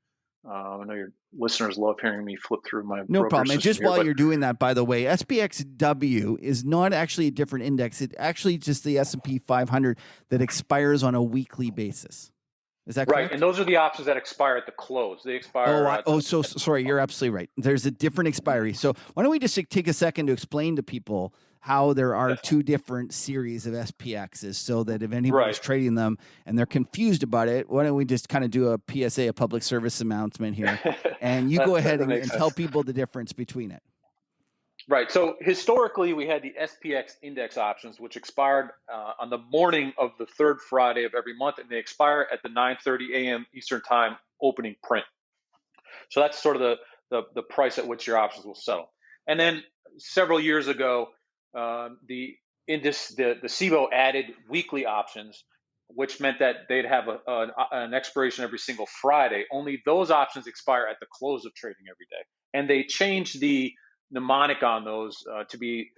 I know your listeners love hearing me flip through my No broker problem. And system just here, while you're doing that, by the way, SPXW is not actually a different index. It's actually just the S&P 500 that expires on a weekly basis. Is that correct? Right, and those are the options that expire at the close. They expire. Sorry, you're absolutely right. There's a different expiry. So why don't we just take a second to explain to people how there are two different series of SPXs, so that if anybody's trading them and they're confused about it, why don't we just kind of do a PSA, a public service announcement here, and you go ahead and tell people the difference between it. Right. So historically, we had the SPX index options, which expired on the morning of the third Friday of every month, and they expire at the 9:30 a.m. Eastern Time opening print. So that's sort of the price at which your options will settle. And then several years ago, the SIBO added weekly options, which meant that they'd have an expiration every single Friday. Only those options expire at the close of trading every day, and they changed the mnemonic on those to be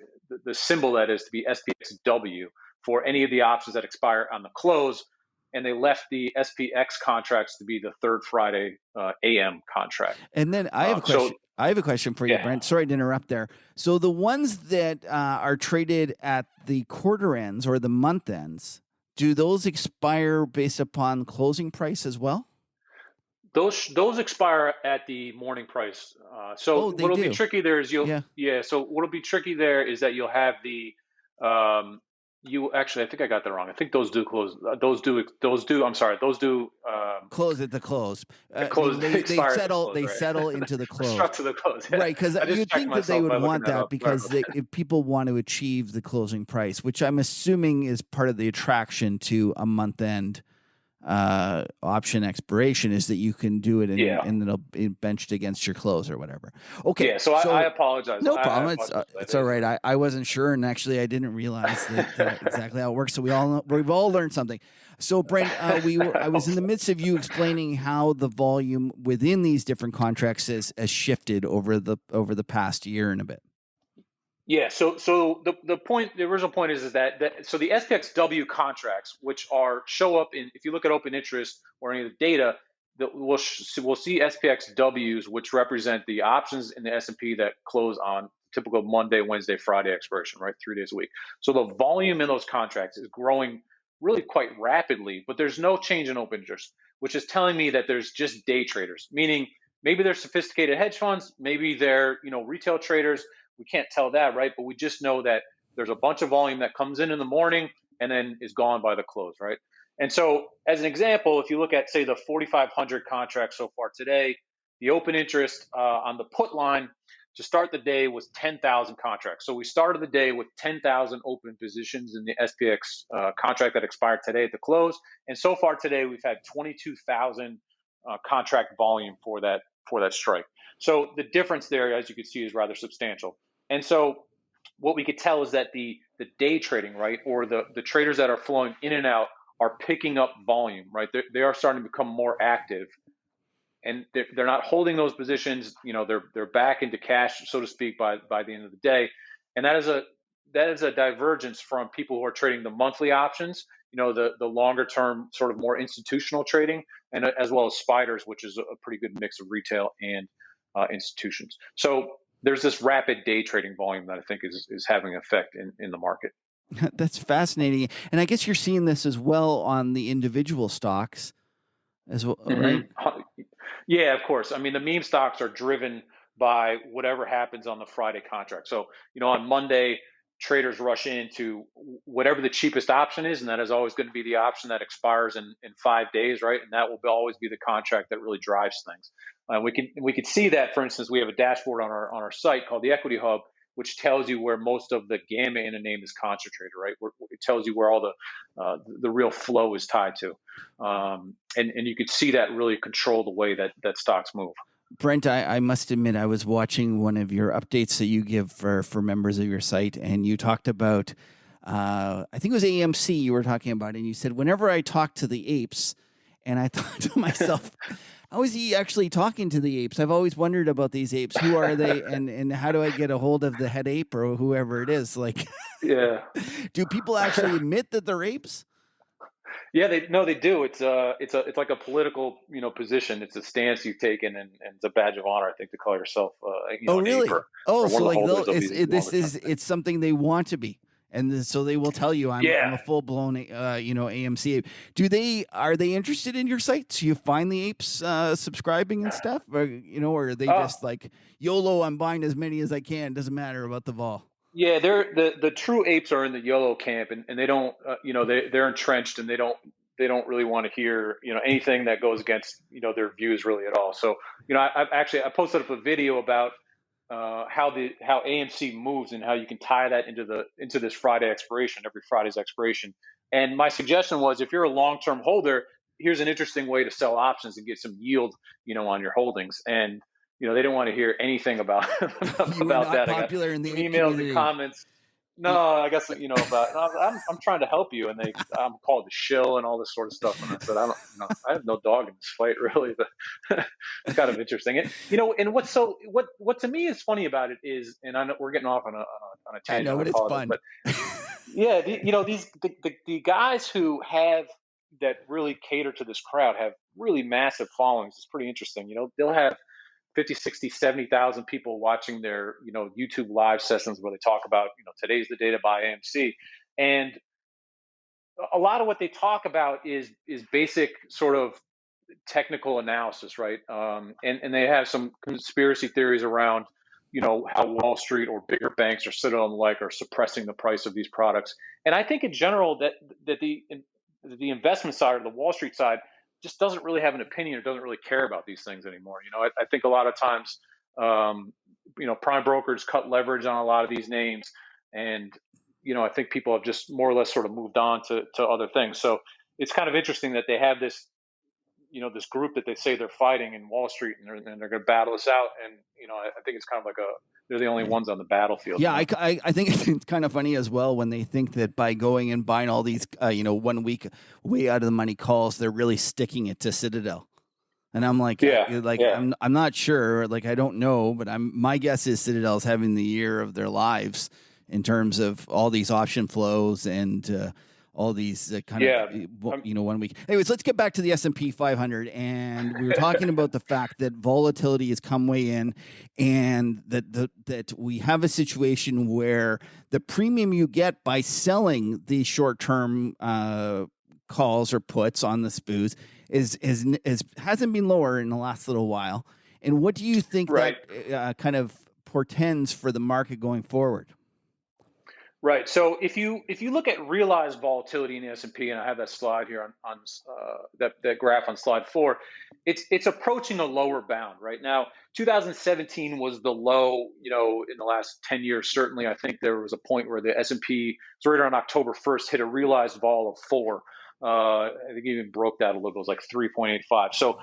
the symbol, that is to be SPXW for any of the options that expire on the close, and they left the SPX contracts to be the third Friday AM contract. And then I have a question. I have a question for you, Brent. Sorry to interrupt there. So the ones that are traded at the quarter ends or the month ends, do those expire based upon closing price as well? Those expire at the morning price. So what'll be tricky there is So what'll be tricky there is that you'll have the I think I got that wrong. I think those do close. Those do. I'm sorry. Those do close at the close. They settle into the close. Struck to the close. Yeah. Right, because you'd think that they would want that because if people want to achieve the closing price, which I'm assuming is part of the attraction to a month end option expiration, is that you can do it and it'll be benched against your close or whatever. Okay. Yeah. So I apologize. No problem. It's all right. I wasn't sure, and actually I didn't realize that exactly how it works. So we've all learned something. So Brent, I was in the midst of you explaining how the volume within these different contracts has shifted over the past year and a bit. Yeah, so the original point is that so the SPXW contracts, which show up if you look at open interest or any of the data, we'll see SPXWs, which represent the options in the S&P that close on typical Monday, Wednesday, Friday expiration, right, 3 days a week. So the volume in those contracts is growing really quite rapidly, but there's no change in open interest, which is telling me that there's just day traders, meaning maybe they're sophisticated hedge funds, maybe they're retail traders. We can't tell that, right? But we just know that there's a bunch of volume that comes in the morning and then is gone by the close, right? And so as an example, if you look at, say, the 4,500 contracts so far today, the open interest on the put line to start the day was 10,000 contracts. So we started the day with 10,000 open positions in the SPX contract that expired today at the close. And so far today, we've had 22,000 contract volume for that strike. So the difference there, as you can see, is rather substantial. And so what we could tell is that the day trading, right, or the traders that are flowing in and out are picking up volume, right? They are starting to become more active, and they're not holding those positions. They're back into cash, so to speak, by the end of the day. And that is a divergence from people who are trading the monthly options, the longer term sort of more institutional trading, and as well as spiders, which is a pretty good mix of retail and institutions. So there's this rapid day trading volume that I think is having an effect in the market. That's fascinating. And I guess you're seeing this as well on the individual stocks as well, right? Yeah, of course. I mean, the meme stocks are driven by whatever happens on the Friday contract. So, on Monday, traders rush into whatever the cheapest option is, and that is always going to be the option that expires in 5 days, right? And that will always be the contract that really drives things. We could see that, for instance, we have a dashboard on our site called the Equity Hub, which tells you where most of the gamma in a name is concentrated, right? It tells you where all the real flow is tied to, and you could see that really control the way that stocks move. Brent, I must admit, I was watching one of your updates that you give for members of your site, and you talked about, I think it was AMC you were talking about, and you said, whenever I talk to the apes, and I thought to myself, How is he actually talking to the apes? I've always wondered about these apes. Who are they, and how do I get a hold of the head ape or whoever it is? Like, Yeah. do people actually admit that they're apes? Yeah, they do. It's like a political, position. It's a stance you've taken, and it's a badge of honor, I think, to call yourself, Oh, an ape, really? Oh, or one so of the like holders of these it's something they want to be, and so they will tell you, I'm a Yeah, full blown AMC ape. Are they interested in your site? Do you find the apes subscribing and stuff, or are they just like YOLO? I'm buying as many as I can. Doesn't matter about the vol. yeah. They're the true apes are in the YOLO camp, and they don't, they're entrenched, and they don't really want to hear, anything that goes against, their views really at all. So, I posted up a video about how AMC moves and how you can tie that into this Friday expiration, every Friday's expiration. And my suggestion was, if you're a long-term holder, here's an interesting way to sell options and get some yield, on your holdings. And they don't want to hear anything about You were about not that. I got popular in the some ape emails and community. comments. No, I guess about I'm trying to help you, and I'm called a shill and all this sort of stuff. And I said, I have no dog in this fight, really. But it's kind of interesting. And what to me is funny about it is, and I know we're getting off on a tangent. I know, but it's fun. But yeah, the guys who have that really cater to this crowd have really massive followings. It's pretty interesting. They'll have 50, 60, 70,000 people watching their, YouTube live sessions where they talk about, today's the day to buy AMC. And a lot of what they talk about is basic sort of technical analysis, right? And they have some conspiracy theories around, how Wall Street or bigger banks or Citadel and the like are suppressing the price of these products. And I think in general that the investment side or the Wall Street side just doesn't really have an opinion or doesn't really care about these things anymore. I think a lot of times, prime brokers cut leverage on a lot of these names, and I think people have just more or less sort of moved on to other things. So it's kind of interesting that they have this, this group that they say they're fighting in Wall Street, and they're going to battle us out. And I think it's kind of like they're the only ones on the battlefield. Yeah, I think it's kind of funny as well when they think that by going and buying all these 1 week way out of the money calls, they're really sticking it to Citadel. And I'm like, I'm not sure. Like, I don't know, but my guess is Citadel's having the year of their lives in terms of all these option flows and all these kind of 1 week. Anyways, let's get back to the S&P 500, and we were talking about the fact that volatility has come way in, and that we have a situation where the premium you get by selling these short-term calls or puts on the SPOs hasn't been lower in the last little while. And what do you think that kind of portends for the market going forward? Right. So if you look at realized volatility in the S&P, and I have that slide here on that graph on slide 4, it's approaching a lower bound right now. 2017 was the low, in the last 10 years. Certainly, I think there was a point where the S&P, right around October 1st, hit a realized vol of 4. I think it even broke that a little. It was like 3.85. So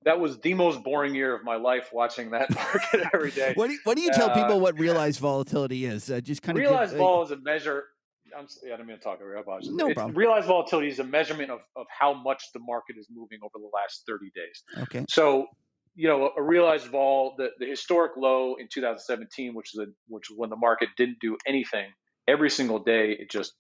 that was the most boring year of my life, watching that market every day. What do you tell people what realized volatility is? Just kind of realized vol is a measure. I didn't mean to talk over here. No problem. Realized volatility is a measurement of how much the market is moving over the last 30 days. Okay. So, a realized vol, the historic low in 2017, which was when the market didn't do anything. Every single day, it just,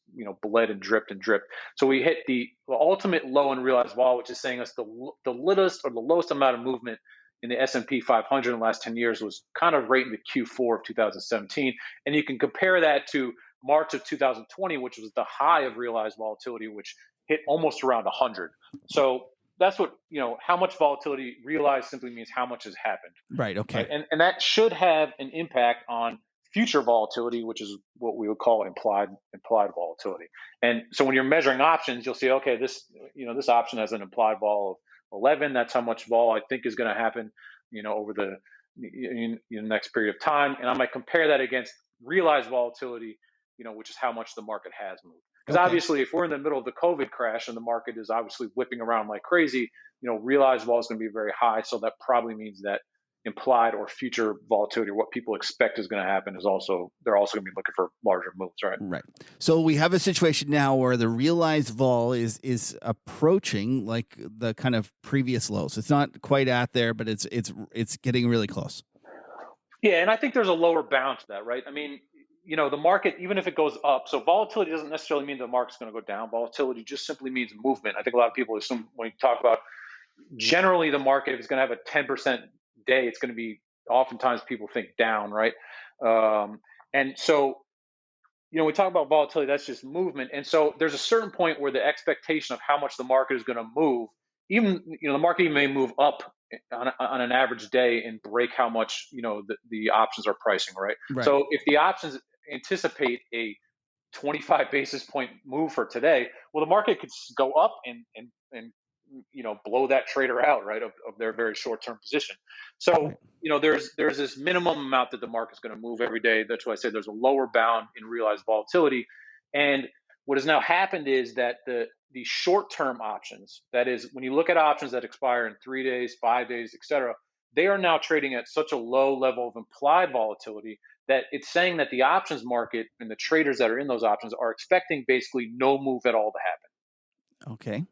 bled and dripped and dripped. So we hit the ultimate low in realized vol, which is saying us the littlest or the lowest amount of movement in the S&P 500 in the last 10 years was kind of right in the Q4 of 2017. And you can compare that to March of 2020, which was the high of realized volatility, which hit almost around 100. So that's what, how much volatility realized simply means how much has happened. Right. Okay. Right? And that should have an impact on future volatility, which is what we would call implied volatility. And so when you're measuring options, you'll see, okay, this option has an implied vol of 11. That's how much vol I think is going to happen, over the next period of time. And I might compare that against realized volatility, which is how much the market has moved. Because obviously, if we're in the middle of the COVID crash and the market is obviously whipping around like crazy, realized vol is going to be very high. So that probably means that implied or future volatility, or what people expect is going to happen, they're also going to be looking for larger moves, right? Right. So we have a situation now where the realized vol is approaching like the kind of previous lows. It's not quite at there, but it's getting really close. Yeah, and I think there's a lower bound to that, right? I mean, the market, even if it goes up, so volatility doesn't necessarily mean the market's going to go down. Volatility just simply means movement. I think a lot of people assume when you talk about generally the market, if it's going to have a 10% day, it's going to be, oftentimes people think down, right? And so, we talk about volatility, that's just movement. And so there's a certain point where the expectation of how much the market is going to move, even, the market even may move up on an average day and break how much, the options are pricing, right? So if the options anticipate a 25 basis point move for today, well, the market could go up and blow that trader out, right, of their very short-term position. So, there's this minimum amount that the market's going to move every day. That's why I say there's a lower bound in realized volatility. And what has now happened is that the short-term options, that is, when you look at options that expire in 3 days, 5 days, et cetera, they are now trading at such a low level of implied volatility that it's saying that the options market and the traders that are in those options are expecting basically no move at all to happen. Okay.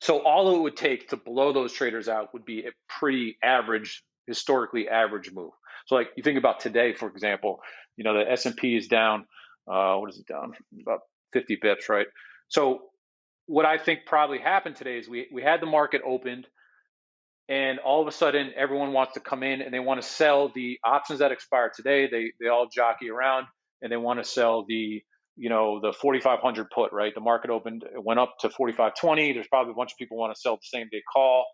So all it would take to blow those traders out would be a pretty average, historically average move. So like you think about today, for example, the S&P is down, what is it down? About 50 bips, right? So what I think probably happened today is we had the market opened, and all of a sudden everyone wants to come in and they want to sell the options that expire today. They all jockey around and they want to sell the 4,500 put, right? The market opened, it went up to 4,520. There's probably a bunch of people who want to sell the same day call,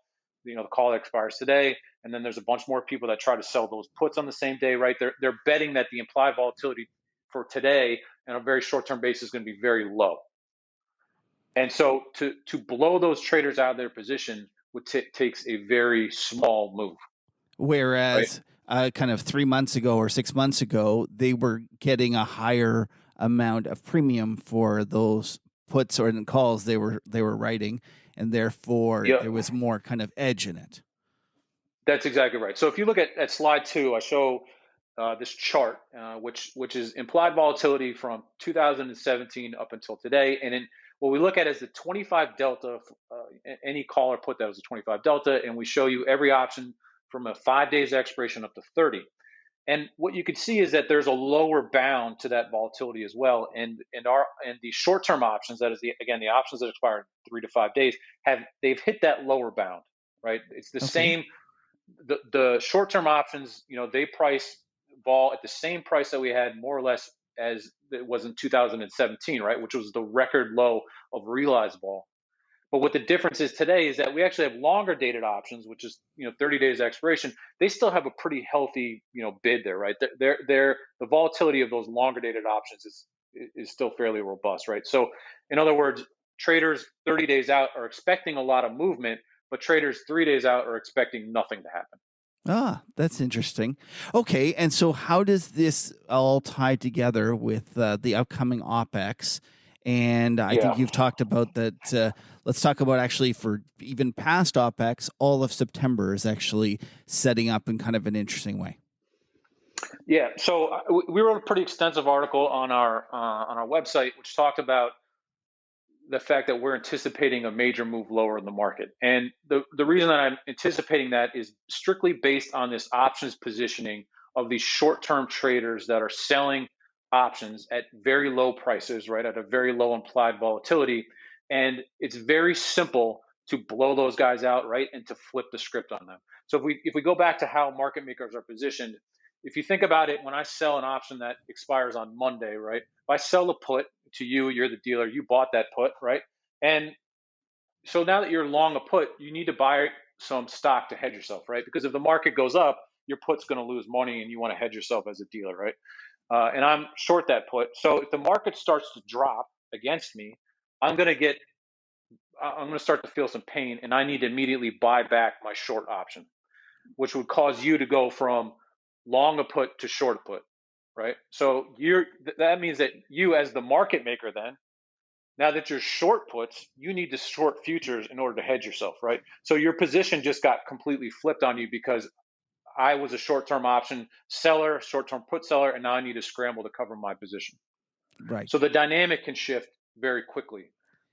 the call that expires today. And then there's a bunch more people that try to sell those puts on the same day, right? They're betting that the implied volatility for today on a very short-term basis is going to be very low. And so to blow those traders out of their position takes a very small move. Whereas kind of 3 months ago or 6 months ago, they were getting a higher amount of premium for those puts or calls they were writing, and therefore there was more kind of edge in it. That's exactly right. So if you look at slide 2, I show this chart, which is implied volatility from 2017 up until today. And then what we look at is the 25 delta, any call or put that was a 25 delta, and we show you every option from a 5 days expiration up to 30. And what you can see is that there's a lower bound to that volatility as well. And the short-term options, that is the options that expire in 3 to 5 days, they've hit that lower bound, right? It's the same. The short-term options, they price vol at the same price that we had more or less as it was in 2017, right? Which was the record low of realized vol. But what the difference is today is that we actually have longer dated options, which is 30 days expiration. They still have a pretty healthy bid there, right? The volatility of those longer dated options is still fairly robust, right? So in other words, traders 30 days out are expecting a lot of movement, but traders 3 days out are expecting nothing to happen. Ah, that's interesting. Okay, and so how does this all tie together with the upcoming OPEX? And I think you've talked about that. Let's talk about actually for even past OPEX, all of September is actually setting up in kind of an interesting way. Yeah, so we wrote a pretty extensive article on our website, which talked about the fact that we're anticipating a major move lower in the market. And the reason that I'm anticipating that is strictly based on this options positioning of these short-term traders that are selling options at very low prices, right, at a very low implied volatility. And it's very simple to blow those guys out, right, and to flip the script on them. So if we go back to how market makers are positioned, if you think about it, when I sell an option that expires on Monday, right, if I sell a put to you, you're the dealer, you bought that put, right? And so now that you're long a put, you need to buy some stock to hedge yourself, right? Because if the market goes up, your put's going to lose money and you want to hedge yourself as a dealer, right? And I'm short that put. So if the market starts to drop against me, I'm going to start to feel some pain, and I need to immediately buy back my short option, which would cause you to go from long a put to short a put, right? So that means that you, as the market maker, then, now that you're short puts, you need to short futures in order to hedge yourself, right? So your position just got completely flipped on you because I was a short-term option seller, short-term put seller, and now I need to scramble to cover my position. Right. So the dynamic can shift very quickly.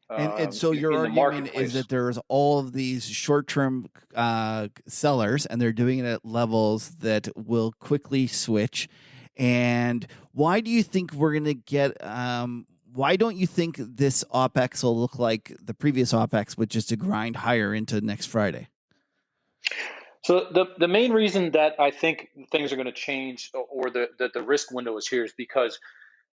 And so your In the argument is marketplace. that there's all of these short-term sellers, and they're doing it at levels that will quickly switch. And why do you think we're going to get? Why don't you think this OPEX will look like the previous OPEX, which is to grind higher into next Friday? So the main reason that I think things are going to change, or that the risk window is here, is because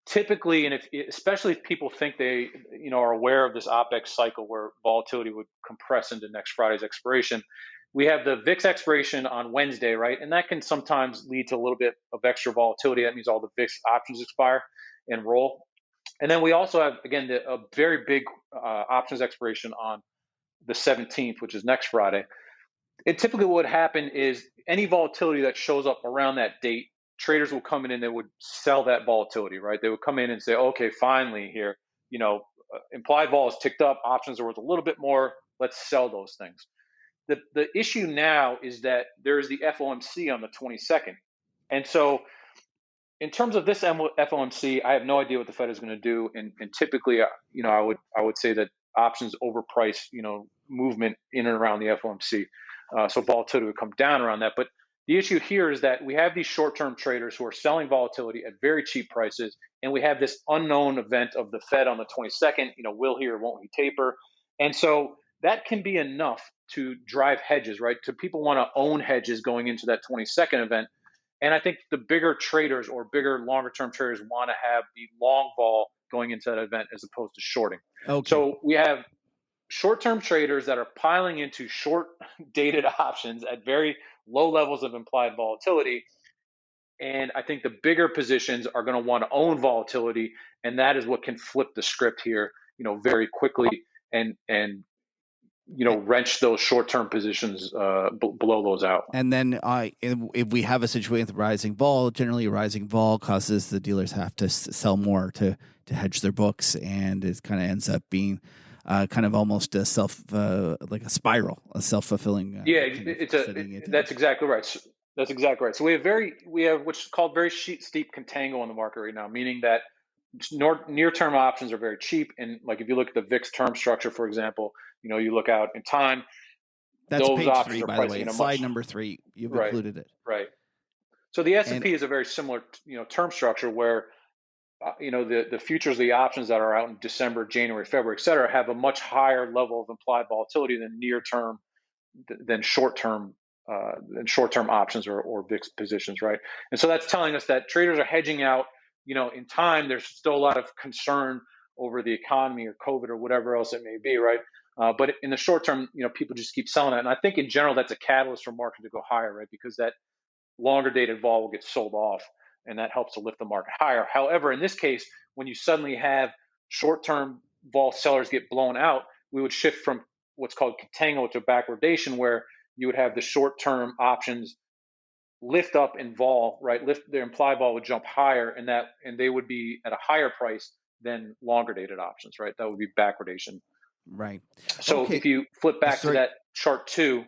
typically, and especially if people think they are aware of this OPEX cycle where volatility would compress into next Friday's expiration, we have the VIX expiration on Wednesday, right? And that can sometimes lead to a little bit of extra volatility. That means all the VIX options expire and roll. And then we also have, again, a very big options expiration on the 17th, which is next Friday. It typically what would happen is any volatility that shows up around that date, traders will come in and they would sell that volatility, right? They would come in and say, okay, finally here, implied vol is ticked up, options are worth a little bit more, let's sell those things. The issue now is that there is the FOMC on the 22nd. And so in terms of this FOMC, I have no idea what the Fed is going to do. And typically, I would say that options overprice, movement in and around the FOMC. So volatility would come down around that. But the issue here is that we have these short-term traders who are selling volatility at very cheap prices, and we have this unknown event of the Fed on the 22nd. Will he or won't he taper? And so that can be enough to drive hedges, right? So people want to own hedges going into that 22nd event. And I think the bigger traders or bigger longer-term traders want to have the long vol going into that event as opposed to shorting. Okay. So we have short-term traders that are piling into short-dated options at very low levels of implied volatility. And I think the bigger positions are going to want to own volatility, and that is what can flip the script here, very quickly and wrench those short-term positions below those out. And then if we have a situation with rising vol, generally rising vol causes the dealers have to sell more to hedge their books, and it kind of ends up being kind of almost a like a spiral, a self-fulfilling. That's exactly right. That's exactly right. So we have what's called very steep contango on the market right now, meaning that near-term options are very cheap. And like if you look at the VIX term structure, for example, you look out in time. That's those page 3, by the way. Slide number 3. You've included it. Right. So the S&P is a very similar, term structure where, the futures, the options that are out in December, January, February, et cetera, have a much higher level of implied volatility than near-term, than short-term options or VIX positions, right? And so that's telling us that traders are hedging out. In time, there's still a lot of concern over the economy or COVID or whatever else it may be, right? But in the short term, people just keep selling it. And I think in general, that's a catalyst for market to go higher, right? Because that longer dated vol will get sold off, and that helps to lift the market higher. However, in this case, when you suddenly have short-term vol sellers get blown out, we would shift from what's called contango to backwardation, where you would have the short-term options lift up in vol, right? Their implied vol would jump higher, and they would be at a higher price than longer dated options, right? That would be backwardation. Right. So if you flip back to that chart 2,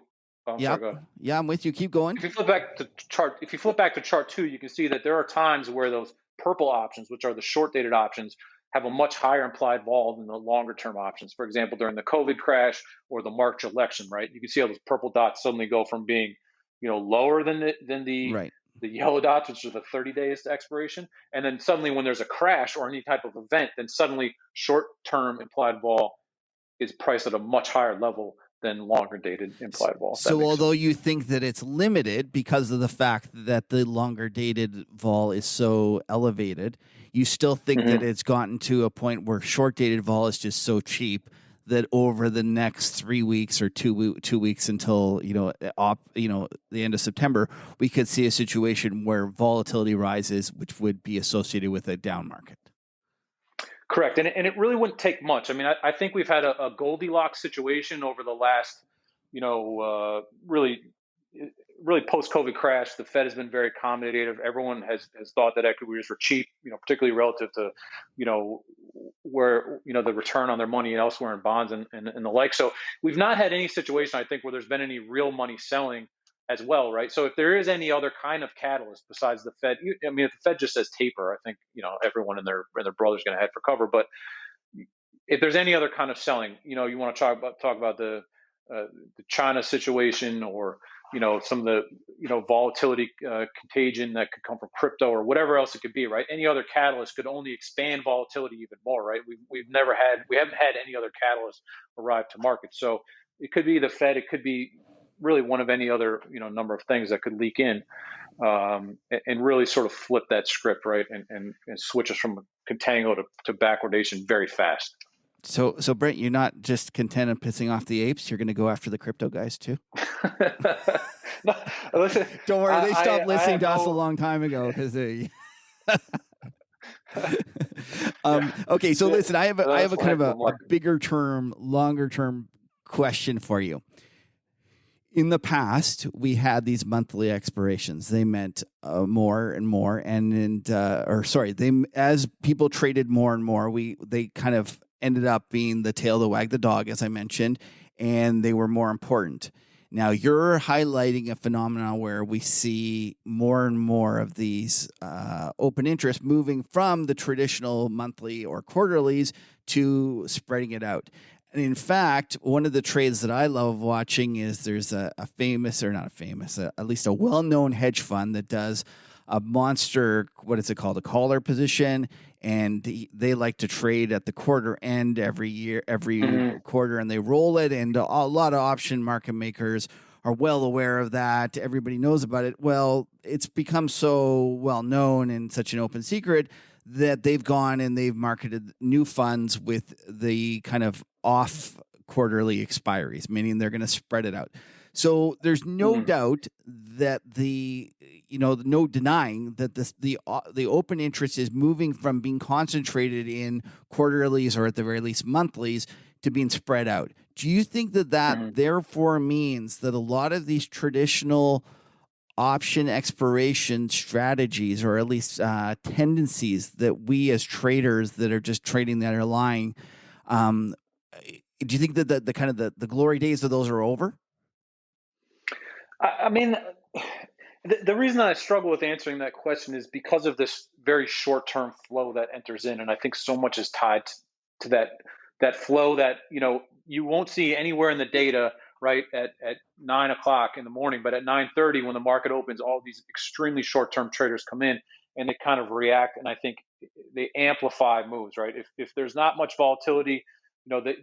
yeah, I'm with you. Keep going. If you flip back to chart 2, you can see that there are times where those purple options, which are the short dated options, have a much higher implied vol than the longer term options. For example, during the COVID crash or the March election, right? You can see how those purple dots suddenly go from being, lower than the yellow dots, which are the 30 days to expiration. And then suddenly when there's a crash or any type of event, then suddenly short term implied vol is priced at a much higher level than longer dated implied vol. So although you think that it's limited because of the fact that the longer dated vol is so elevated, you still think that it's gotten to a point where short dated vol is just so cheap that over the next 3 weeks or 2 weeks until the end of September, we could see a situation where volatility rises, which would be associated with a down market. Correct. And it really wouldn't take much. I mean, I think we've had a Goldilocks situation over the last, really post-COVID crash. The Fed has been very accommodative. Everyone has thought that equities were cheap, particularly relative to, where, the return on their money elsewhere in bonds and the like. So we've not had any situation, I think, where there's been any real money selling as well, right? So if there is any other kind of catalyst besides the Fed, I mean, if the Fed just says taper, I think everyone and their brother's going to head for cover. But if there's any other kind of selling, you want to talk about the China situation, or some of the volatility contagion that could come from crypto, or whatever else it could be, right? Any other catalyst could only expand volatility even more, right? We haven't had any other catalyst arrive to market. So it could be the Fed, it could be really one of any other number of things that could leak in, and really sort of flip that script, right, and switch us from contango to backwardation very fast. So Brent, you're not just content on pissing off the apes. You're going to go after the crypto guys too. No, listen, don't worry, they stopped listening to us a long time ago because they. Okay, so listen, I have a kind of a bigger term, longer term question for you. In the past, we had these monthly expirations. They meant more and more, as people traded more and more, they kind of ended up being the tail to wag the dog, as I mentioned, and they were more important. Now, you're highlighting a phenomenon where we see more and more of these open interest moving from the traditional monthly or quarterlies to spreading it out. And in fact, one of the trades that I love watching is there's at least a well-known hedge fund that does a monster, what is it called, a collar position, and they like to trade at the quarter end every quarter, and they roll it, and a lot of option market makers are well aware of that. Everybody knows about it. Well, it's become so well known and such an open secret that they've gone and they've marketed new funds with the kind of off quarterly expiries, meaning they're going to spread it out. So there's no doubt that no denying that the open interest is moving from being concentrated in quarterlies, or at the very least monthlies, to being spread out. Do you think that therefore means that a lot of these traditional option expiration strategies, or at least tendencies that we as traders that are just trading that are lying, do you think that the kind of the glory days of those are over? I mean, the reason I struggle with answering that question is because of this very short-term flow that enters in, and I think so much is tied to that flow that you won't see anywhere in the data, right, at 9 o'clock in the morning, but at 9:30 when the market opens, all these extremely short-term traders come in and they kind of react, and I think they amplify moves, right? If there's not much volatility,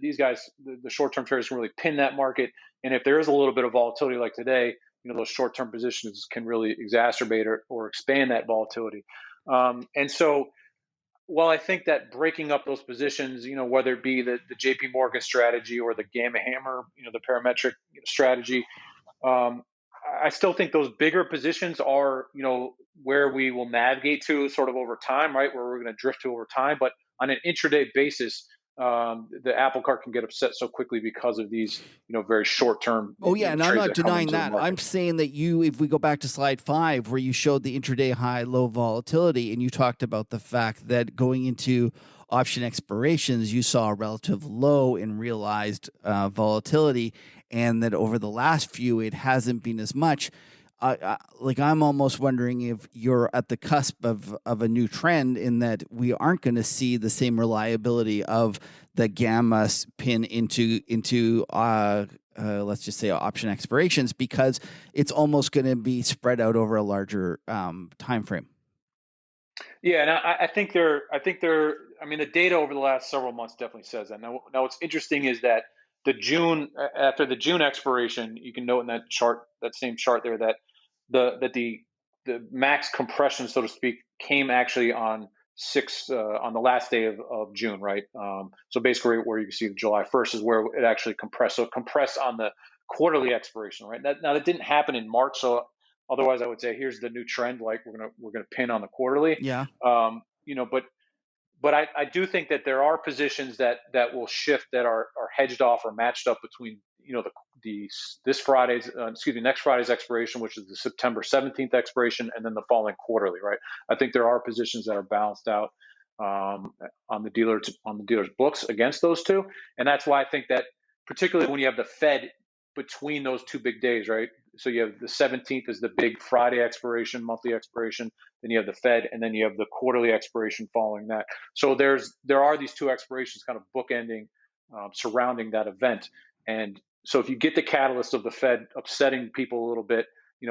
these guys, the short-term traders can really pin that market, and if there is a little bit of volatility like today, those short-term positions can really exacerbate or expand that volatility. And so while I think that breaking up those positions, whether it be the JP Morgan strategy or the Gamma Hammer, the parametric strategy, I still think those bigger positions are, where we will navigate to sort of over time, right? Where we're going to drift to over time. But on an intraday basis, the apple cart can get upset so quickly because of these, very short-term. Oh yeah, and I'm not denying that. I'm saying that if we go back to slide 5, where you showed the intraday high, low volatility, and you talked about the fact that going into option expirations, you saw a relative low in realized volatility, and that over the last few, it hasn't been as much. I'm almost wondering if you're at the cusp of a new trend, in that we aren't going to see the same reliability of the gamma pin into let's just say option expirations, because it's almost going to be spread out over a larger time frame. Yeah, and I think the data over the last several months definitely says that. Now what's interesting is that after the June expiration, you can note in that chart, that same chart there, that the max compression, so to speak, came actually on the last day of June, right? So basically, where you can see July 1st is where it actually compressed. So it compressed on the quarterly expiration, right? Now that didn't happen in March, so otherwise I would say here's the new trend, like we're gonna pin on the quarterly. Yeah. But I do think that there are positions that will shift, that are hedged off or matched up between next Friday's expiration, which is the September 17th expiration, and then the following quarterly, right? I think there are positions that are balanced out on the dealer's books against those two, and that's why I think that particularly when you have the Fed between those two big days, right? So you have the 17th is the big Friday expiration, monthly expiration. Then you have the Fed, and then you have the quarterly expiration following that. So there are these two expirations kind of bookending surrounding that event. And so if you get the catalyst of the Fed upsetting people a little bit,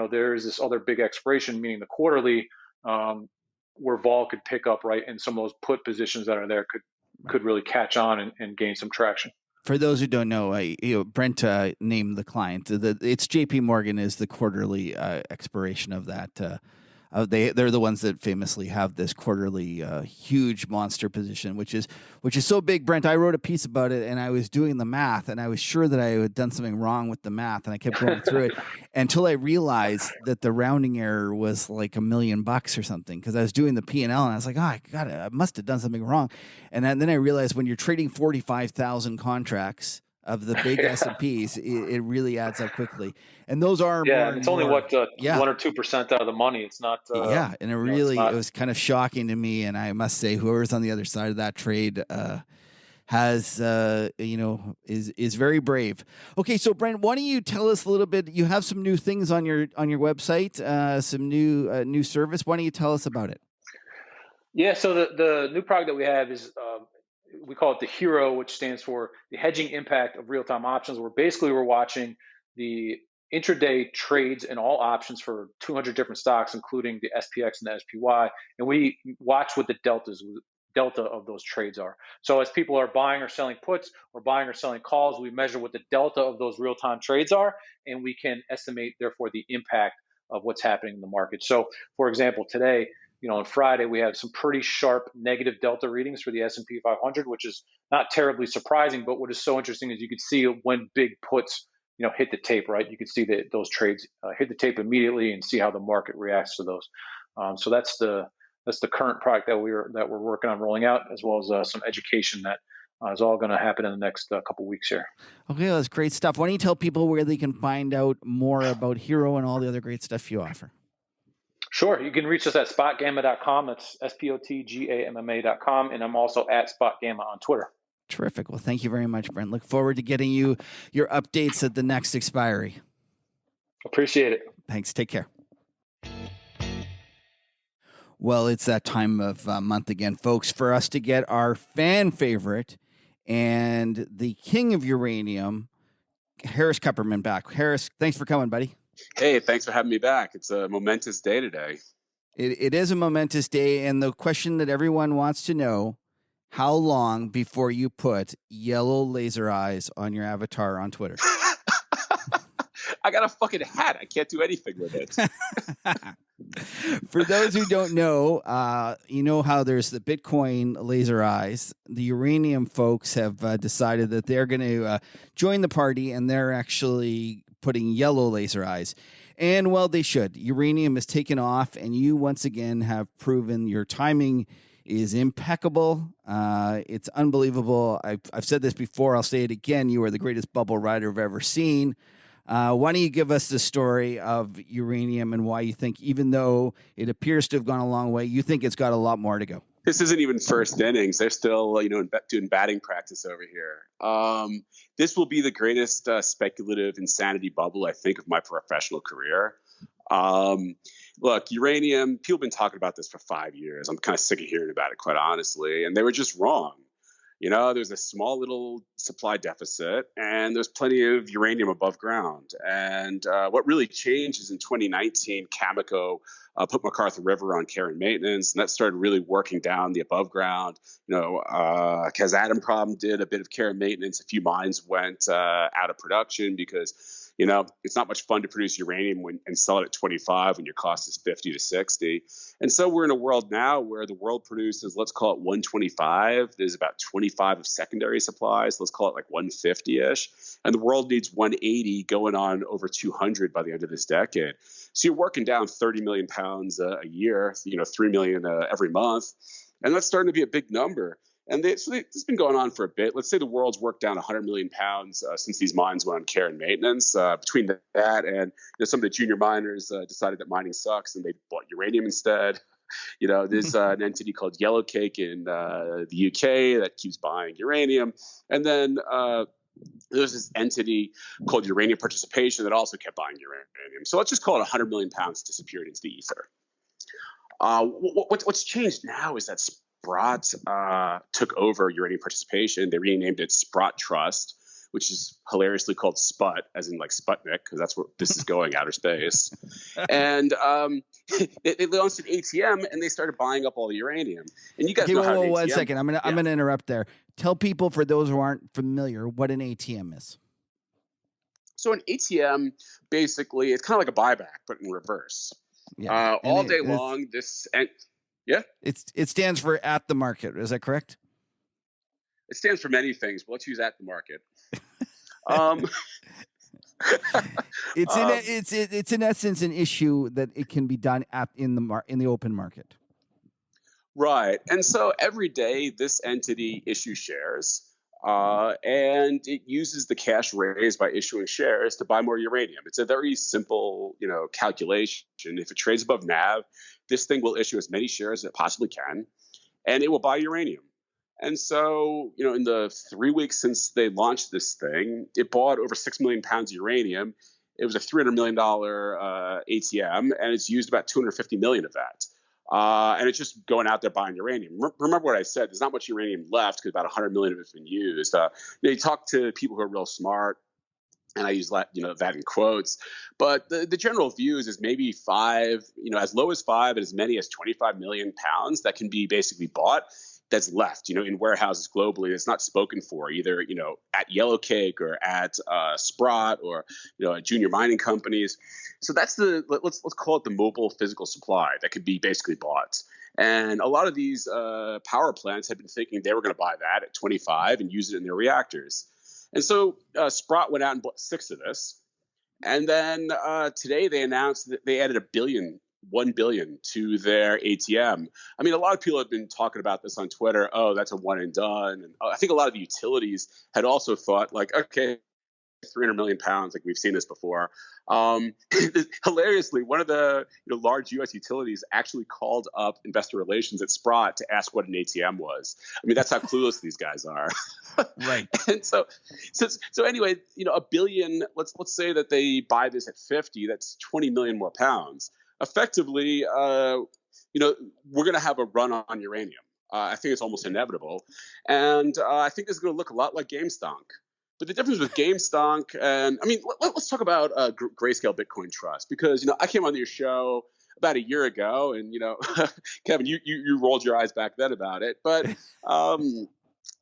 there is this other big expiration, meaning the quarterly, where vol could pick up, right? And some of those put positions that are there could really catch on and gain some traction. For those who don't know, Brent named the client. It's J.P. Morgan is the quarterly expiration of that. They're the ones that famously have this quarterly huge monster position, which is so big. Brent, I wrote a piece about it, and I was doing the math, and I was sure that I had done something wrong with the math, and I kept going through it until I realized that the rounding error was like $1 million or something, because I was doing the P&L, and I was like, I must have done something wrong. And then I realized when you're trading 45,000 contracts of the big S&Ps, it really adds up quickly. And those are it's only 1 or 2% out of the money. It's not. And it was kind of shocking to me. And I must say, whoever's on the other side of that trade has is very brave. Okay, so Brent, why don't you tell us a little bit? You have some new things on your website, some new service. Why don't you tell us about it? Yeah, so the new product that we have is we call it the HERO, which stands for the hedging impact of real-time options. We're watching the intraday trades in all options for 200 different stocks, including the SPX and the SPY, and we watch what the delta of those trades are. So as people are buying or selling puts or buying or selling calls, we measure what the delta of those real-time trades are, and we can estimate, therefore, the impact of what's happening in the market. So, for example, today, on Friday, we had some pretty sharp negative delta readings for the S&P 500, which is not terribly surprising. But what is so interesting is you could see when big puts, hit the tape, right? You could see that those trades hit the tape immediately and see how the market reacts to those. So that's the current product that we're working on rolling out, as well as some education that is all going to happen in the next couple weeks here. Okay, that's great stuff. Why don't you tell people where they can find out more about HERO and all the other great stuff you offer? Sure. You can reach us at SpotGamma.com. That's SpotGamma.com. And I'm also at SpotGamma on Twitter. Terrific. Well, thank you very much, Brent. Look forward to getting you your updates at the next expiry. Appreciate it. Thanks. Take care. Well, it's that time of month again, folks, for us to get our fan favorite and the king of uranium, Harris Kupperman, back. Harris, thanks for coming, buddy. Hey, thanks for having me back. It's a momentous day today. It is a momentous day, and the question that everyone wants to know, how long before you put yellow laser eyes on your avatar on Twitter? I got a fucking hat. I can't do anything with it. For those who don't know, you know how there's the Bitcoin laser eyes. The uranium folks have decided that they're going to join the party, and they're actually putting yellow laser eyes. And, well, they should. Uranium is taken off, and you once again have proven your timing is impeccable. It's unbelievable. I've said this before. I'll say it again. You are the greatest bubble rider I've ever seen. Why don't you give us the story of uranium and why you think, even though it appears to have gone a long way, you think it's got a lot more to go? This isn't even first innings. They're still, doing batting practice over here. This will be the greatest speculative insanity bubble, I think, of my professional career. Look, uranium, people have been talking about this for 5 years. I'm kind of sick of hearing about it, quite honestly. And they were just wrong. There's a small little supply deficit, and there's plenty of uranium above ground. And what really changed is in 2019, Cameco put McArthur River on care and maintenance, and that started really working down the above ground. Kazatomprom did a bit of care and maintenance. A few mines went out of production because it's not much fun to produce uranium and sell it at 25 when your cost is 50 to 60. And so we're in a world now where the world produces, let's call it 125. There's about 25 of secondary supplies. Let's call it like 150-ish. And the world needs 180 going on over 200 by the end of this decade. So you're working down 30 million pounds a year, 3 million every month. And that's starting to be a big number. And this has been going on for a bit. Let's say the world's worked down 100 million pounds since these mines went on care and maintenance. Between that and some of the junior miners decided that mining sucks and they bought uranium instead. There's an entity called Yellowcake in the UK that keeps buying uranium. And then there was this entity called uranium participation that also kept buying uranium. So let's just call it 100 million pounds disappeared into the ether. What's changed now is that Sprott took over uranium participation. They renamed it Sprott Trust, which is hilariously called Sput, as in like Sputnik, because that's where this is going, outer space. And they launched an ATM, and they started buying up all the uranium. And you guys know how an ATM... One second. I'm gonna interrupt there. Tell people, for those who aren't familiar, what an ATM is. So an ATM, basically, it's kind of like a buyback, but in reverse. Yeah. All day long, it stands for at the market. Is that correct? It stands for many things, but let's use at the market. It's in essence an issue that it can be done in the open market. Right. And so every day this entity issues shares, and it uses the cash raised by issuing shares to buy more uranium. It's a very simple, calculation. If it trades above NAV, this thing will issue as many shares as it possibly can, and it will buy uranium. And so, in the 3 weeks since they launched this thing, it bought over 6 million pounds of uranium. It was a $300 million ATM, and it's used about 250 million of that. And it's just going out there buying uranium. Remember what I said, there's not much uranium left because about 100 million of it's been used. You talk to people who are real smart, and I use that, that in quotes. But the general view is maybe as low as 5 and as many as 25 million pounds that can be basically bought. That's left, in warehouses globally. It's not spoken for either, at Yellowcake or at Sprott or, at junior mining companies. So that's let's call it the mobile physical supply that could be basically bought. And a lot of these power plants had been thinking they were going to buy that at 25 and use it in their reactors. And so Sprott went out and bought 6 of this. And then today they announced that they added $1 billion to their ATM. I mean, a lot of people have been talking about this on Twitter. Oh, that's a one and done. And I think a lot of the utilities had also thought like, okay, 300 million pounds, like we've seen this before. Hilariously, one of the large U.S. utilities actually called up investor relations at Sprott to ask what an ATM was. I mean, that's how clueless these guys are. Right. And so anyway, $1 billion. Let's say that they buy this at 50. That's 20 million more pounds. Effectively, we're going to have a run on uranium. I think it's almost inevitable. And I think this is going to look a lot like GameStonk. But the difference with GameStonk, and I mean, let's talk about Grayscale Bitcoin Trust, because, I came on your show about a year ago and, Kevin, you rolled your eyes back then about it. But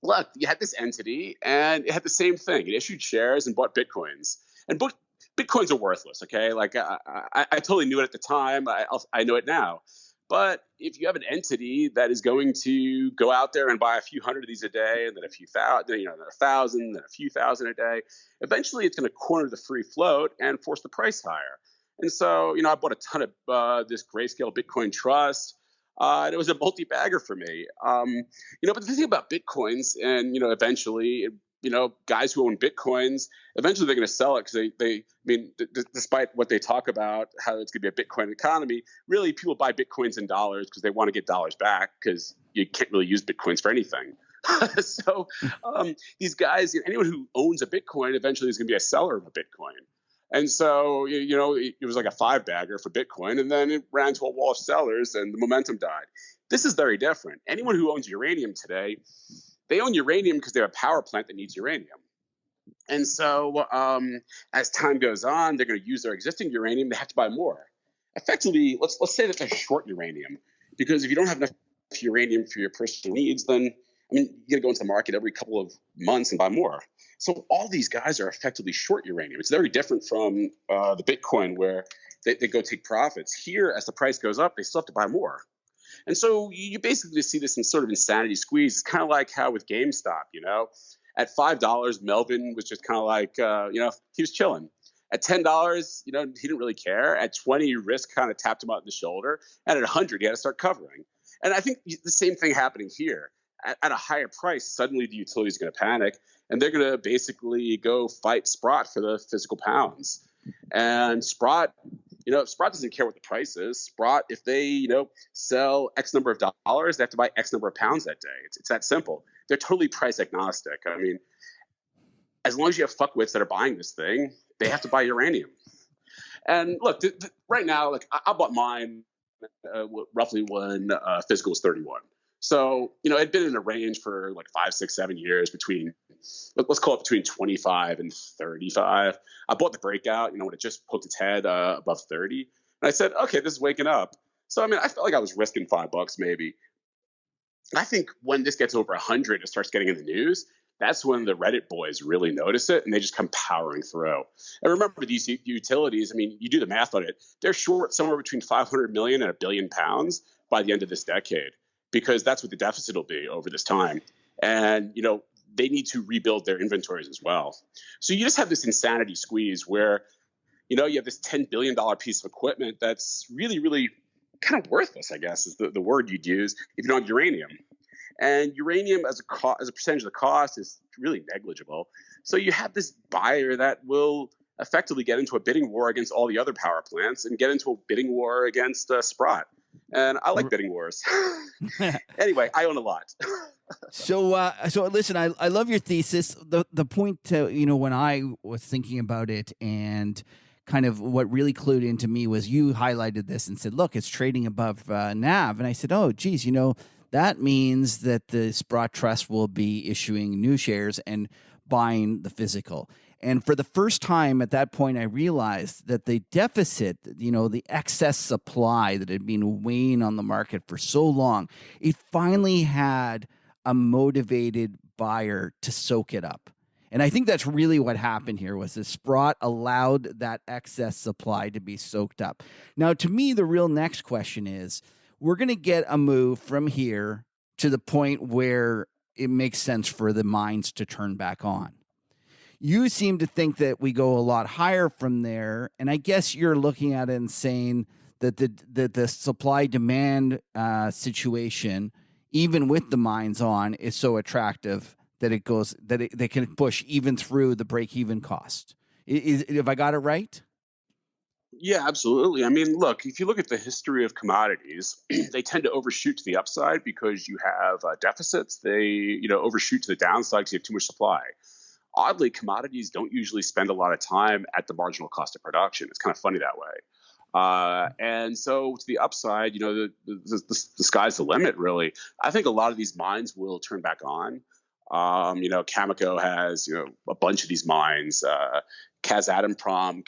look, you had this entity and it had the same thing. It issued shares and bought Bitcoins. And Bitcoins are worthless, okay? Like I totally knew it at the time. I know it now. But if you have an entity that is going to go out there and buy a few hundred of these a day, and then a few thousand, then 1,000, then a few thousand a day, eventually it's going to corner the free float and force the price higher. And so, I bought a ton of this Grayscale Bitcoin Trust. And it was a multi-bagger for me. But the thing about Bitcoins, and eventually, guys who own Bitcoins, eventually they're going to sell it because despite what they talk about, how it's going to be a Bitcoin economy, really people buy Bitcoins in dollars because they want to get dollars back because you can't really use Bitcoins for anything. So these guys, anyone who owns a Bitcoin eventually is going to be a seller of a Bitcoin. And so, it was like a 5-bagger for Bitcoin, and then it ran to a wall of sellers and the momentum died. This is very different. Anyone who owns uranium today, they own uranium because they have a power plant that needs uranium. And so as time goes on, they're going to use their existing uranium. They have to buy more. Effectively, let's say that they're short uranium, because if you don't have enough uranium for your personal needs, then, you got to go into the market every couple of months and buy more. So all these guys are effectively short uranium. It's very different from the Bitcoin where they go take profits. Here, as the price goes up, they still have to buy more. And so you basically see this in sort of insanity squeeze. It's kind of like how with GameStop, at $5, Melvin was just kind of like, he was chilling. At $10, he didn't really care. At 20, risk kind of tapped him out in the shoulder. And at 100, he had to start covering. And I think the same thing happening here. At a higher price, suddenly the utility is going to panic, and they're going to basically go fight Sprott for the physical pounds. And Sprott, Sprott doesn't care what the price is. Sprott, if they, sell X number of dollars, they have to buy X number of pounds that day. It's that simple. They're totally price agnostic. I mean, as long as you have fuckwits that are buying this thing, they have to buy uranium. And look, right now, like I bought mine roughly when physical was 31. So, it'd been in a range for like 5, 6, 7 years between, let's call it between 25 and 35. I bought the breakout, when it just poked its head above 30. And I said, okay, this is waking up. So, I felt like I was risking $5 maybe. I think when this gets over 100, it starts getting in the news. That's when the Reddit boys really notice it and they just come powering through. And remember, these utilities, you do the math on it, they're short somewhere between 500 million and £1 billion by the end of this decade, because that's what the deficit will be over this time. And, they need to rebuild their inventories as well. So you just have this insanity squeeze where, you have this $10 billion piece of equipment that's really, really kind of worthless, I guess, is the word you'd use if you don't have uranium. And uranium as a percentage of the cost is really negligible. So you have this buyer that will effectively get into a bidding war against all the other power plants and get into a bidding war against Sprott. And I like bidding wars. Anyway, I own a lot. So listen, I love your thesis. The point, when I was thinking about it, and kind of what really clued into me was you highlighted this and said, look, it's trading above NAV. And I said, oh, geez, that means that the Sprott Trust will be issuing new shares and buying the physical. And for the first time at that point, I realized that the deficit, the excess supply that had been weighing on the market for so long, it finally had a motivated buyer to soak it up. And I think that's really what happened here, was the Sprott allowed that excess supply to be soaked up. Now, to me, the real next question is, we're going to get a move from here to the point where it makes sense for the mines to turn back on. You seem to think that we go a lot higher from there, and I guess you're looking at it and saying that the supply-demand situation, even with the mines on, is so attractive that they can push even through the break-even cost. Have I got it right? Yeah, absolutely. Look, if you look at the history of commodities, they tend to overshoot to the upside because you have deficits. They, overshoot to the downside because you have too much supply. Oddly, commodities don't usually spend a lot of time at the marginal cost of production. It's kind of funny that way. And so to the upside, the sky's the limit, really. I think a lot of these mines will turn back on. Cameco has, a bunch of these mines. Kazatomprom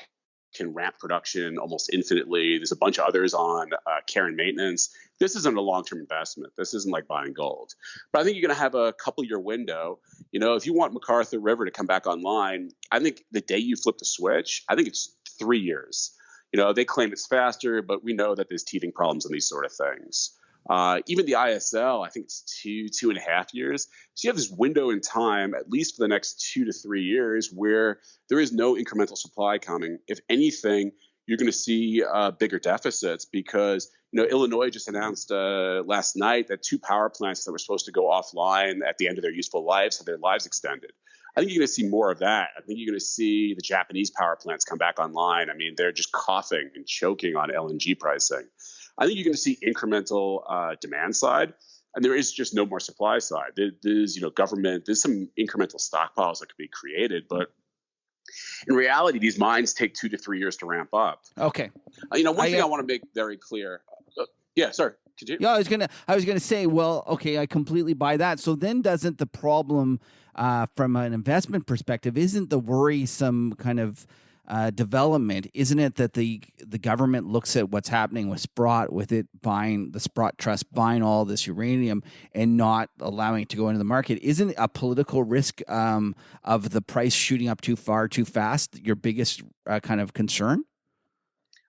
can ramp production almost infinitely. There's a bunch of others on care and maintenance. This isn't a long-term investment. This isn't like buying gold. But I think you're going to have a couple-year window. If you want MacArthur River to come back online, I think the day you flip the switch, I think it's 3 years. They claim it's faster, but we know that there's teething problems in these sort of things. Even the ISL, I think it's 2.5 years. So you have this window in time, at least for the next 2 to 3 years, where there is no incremental supply coming. If anything, you're going to see bigger deficits because, Illinois just announced last night that 2 power plants that were supposed to go offline at the end of their useful lives had their lives extended. I think you're going to see more of that. I think you're going to see the Japanese power plants come back online. They're just coughing and choking on LNG pricing. I think you're going to see incremental demand side, and there is just no more supply side. There's government, there's some incremental stockpiles that could be created, but in reality, these mines take 2 to 3 years to ramp up. Okay. One thing I want to make very clear. Yeah, sorry. Could you? Yeah, I was gonna say, well, okay, I completely buy that. So then, doesn't the problem from an investment perspective, isn't the worrisome kind of development, isn't it that the government looks at what's happening with Sprott, with it buying the Sprott Trust, buying all this uranium and not allowing it to go into the market? Isn't a political risk of the price shooting up too far, too fast, your biggest kind of concern?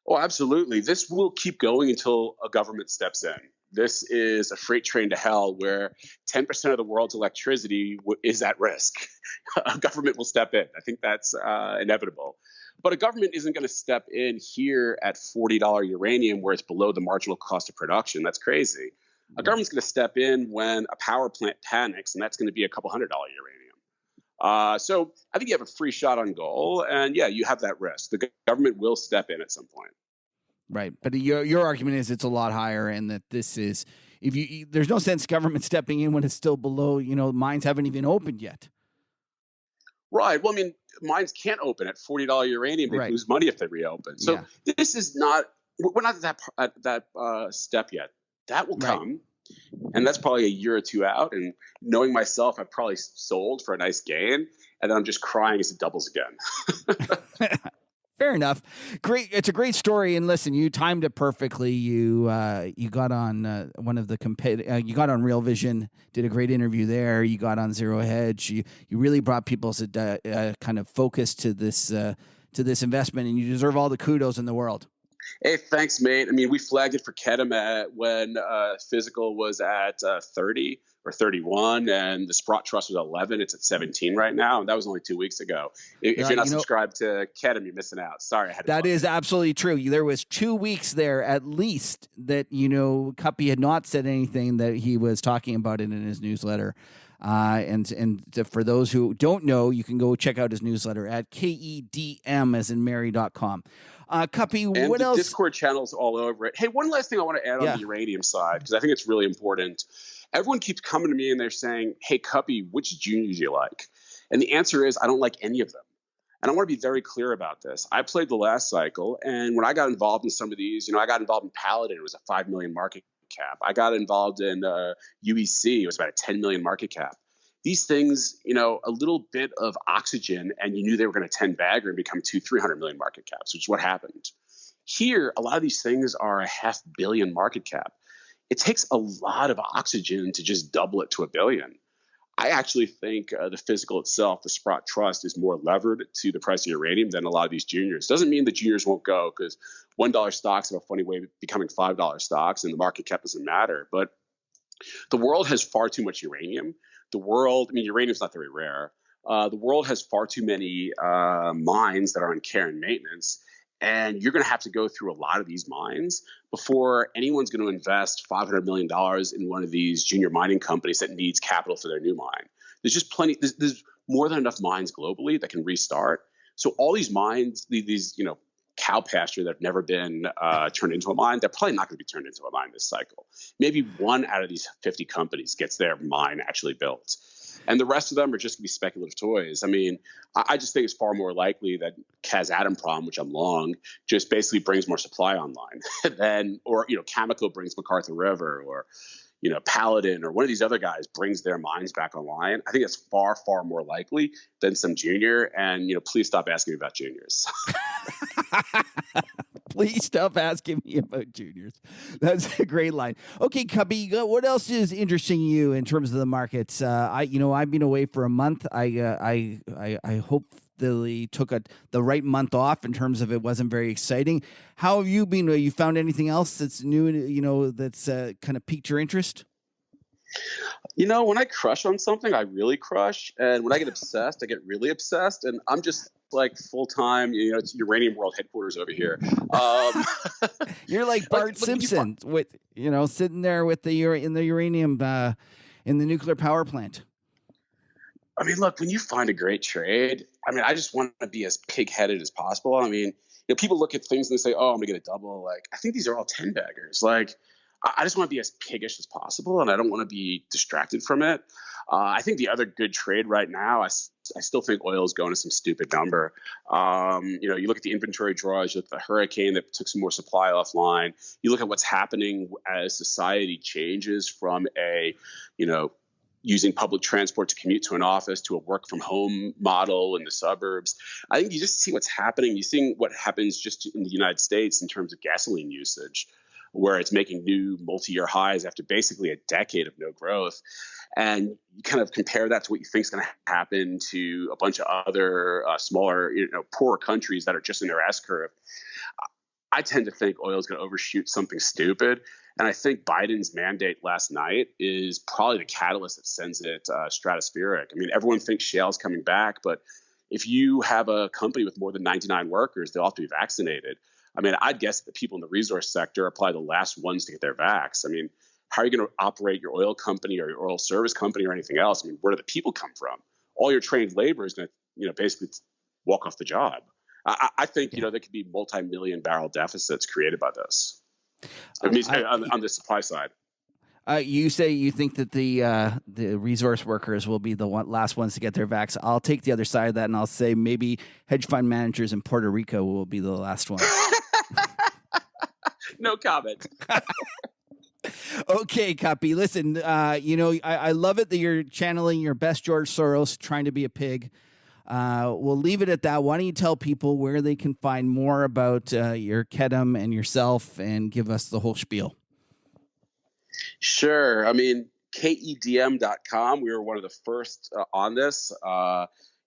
Oh, absolutely. This will keep going until a government steps in. This is a freight train to hell where 10% of the world's electricity is at risk. A government will step in. I think that's inevitable. But a government isn't going to step in here at $40 uranium where it's below the marginal cost of production. That's crazy. A government's going to step in when a power plant panics, and that's going to be a couple $100 uranium. So I think you have a free shot on goal, and yeah, you have that risk. The government will step in at some point. Right, but your argument is it's a lot higher, and that this is there's no sense government stepping in when it's still below. Mines haven't even opened yet. Right. Well, I mean, mines can't open at $40 uranium. They lose money if they reopen. So this is not. We're not at that step yet. That will come, and that's probably a year or two out. And knowing myself, I've probably sold for a nice gain, and then I'm just crying as it doubles again. Fair enough. Great. It's a great story. And listen, you timed it perfectly. You got on one of the you got on Real Vision, did a great interview there. You got on Zero Hedge. You really brought people's kind of focus to this investment, and you deserve all the kudos in the world. Hey, thanks, mate. I mean, we flagged it for Ketam when physical was at 30 or 31, and the Sprott Trust was 11. It's at 17 right now, and that was only 2 weeks ago. If you're not subscribed to Ketam, you're missing out. Sorry, I had to. That is absolutely true. There was 2 weeks there at least that Kuppy had not said anything that he was talking about it in his newsletter. And for those who don't know, you can go check out his newsletter at KEDM as in Mary.com. Kuppy, and what else? Discord channels all over it. Hey, one last thing I want to add on the uranium side, because I think it's really important. Everyone keeps coming to me and they're saying, hey, Kuppy, which juniors do you like? And the answer is I don't like any of them. And I want to be very clear about this. I played the last cycle, and when I got involved in some of these, I got involved in Paladin. It was a $5 million market cap. I got involved in UEC. It was about a $10 million market cap. These things, a little bit of oxygen, and you knew they were going to 10 bagger and become $200-300 million market caps, which is what happened. Here, a lot of these things are a $500 million market cap. It takes a lot of oxygen to just double it to $1 billion. I actually think the physical itself, the Sprott Trust, is more levered to the price of uranium than a lot of these juniors. Doesn't mean the juniors won't go, because $1 stocks have a funny way of becoming $5 stocks, and the market cap doesn't matter. But the world has far too much uranium. Uranium's not very rare. The world has far too many mines that are on care and maintenance. And you're going to have to go through a lot of these mines before anyone's going to invest $500 million in one of these junior mining companies that needs capital for their new mine. There's just plenty. There's more than enough mines globally that can restart. So all these mines, these cow pasture that have never been turned into a mine, they're probably not going to be turned into a mine this cycle. Maybe one out of these 50 companies gets their mine actually built. And the rest of them are just going to be speculative toys. I mean, I just think it's far more likely that Kazatomprom, which I'm long, just basically brings more supply online or Cameco brings McArthur River, or, Paladin, or one of these other guys brings their mines back online. I think it's far, far more likely than some junior. And, please stop asking me about juniors. Please stop asking me about juniors. That's a great line. Okay, Kuppy, what else is interesting you in terms of the markets? I've been away for a month. I hopefully took the right month off in terms of it wasn't very exciting. How have you been? You found anything else that's new? That's kind of piqued your interest? When I crush on something, I really crush. And when I get obsessed, I get really obsessed. And I'm just like full-time, it's Uranium World headquarters over here. You're like Bart Simpson with, sitting there with the uranium in the nuclear power plant. I mean, look, when you find a great trade, I just want to be as pig-headed as possible. People look at things and they say, oh, I'm going to get a double. Like, I think these are all 10 baggers. Like, I just want to be as piggish as possible, and I don't want to be distracted from it. I think the other good trade right now, I still think oil is going to some stupid number. You look at the inventory draws, you look at the hurricane that took some more supply offline. You look at what's happening as society changes from using public transport to commute to an office to a work from home model in the suburbs. I think you just see what's happening. You're seeing what happens just in the United States in terms of gasoline usage, where it's making new multi-year highs after basically a decade of no growth. And you kind of compare that to what you think is going to happen to a bunch of other smaller, poorer countries that are just in their S-curve. I tend to think oil is going to overshoot something stupid. And I think Biden's mandate last night is probably the catalyst that sends it stratospheric. Everyone thinks shale's coming back, but if you have a company with more than 99 workers, they'll have to be vaccinated. I'd guess the people in the resource sector are probably the last ones to get their vax. How are you going to operate your oil company or your oil service company or anything else? Where do the people come from? All your trained labor is going to, basically walk off the job. I think, there could be multi-million barrel deficits created by this. On the supply side. You say you think that the resource workers will be the last ones to get their vax. I'll take the other side of that, and I'll say maybe hedge fund managers in Puerto Rico will be the last ones. No comment. Okay, Kuppy. Listen, I love it that you're channeling your best George Soros, trying to be a pig. We'll leave it at that. Why don't you tell people where they can find more about your Kedem and yourself, and give us the whole spiel. Sure. I mean, kedm.com. We were one of the first on this.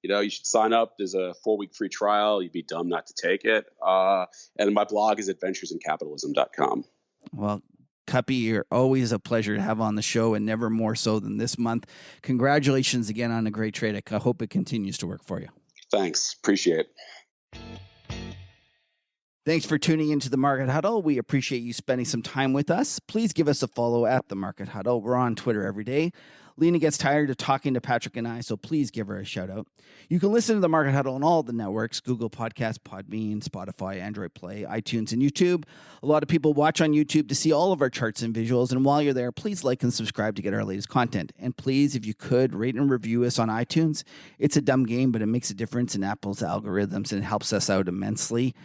You should sign up. There's a 4-week free trial. You'd be dumb not to take it. And my blog is adventuresincapitalism.com. Well, Kuppy, you're always a pleasure to have on the show, and never more so than this month. Congratulations again on a great trade. I hope it continues to work for you. Thanks. Appreciate it. Thanks for tuning into the Market Huddle. We appreciate you spending some time with us. Please give us a follow at the Market Huddle. We're on Twitter every day. Lena gets tired of talking to Patrick and I, so please give her a shout out. You can listen to the Market Huddle on all the networks: Google Podcasts, Podbean, Spotify, Android Play, iTunes, and YouTube. A lot of people watch on YouTube to see all of our charts and visuals, and while you're there, please like and subscribe to get our latest content. And please, if you could, rate and review us on iTunes. It's a dumb game, but it makes a difference in Apple's algorithms, and it helps us out immensely.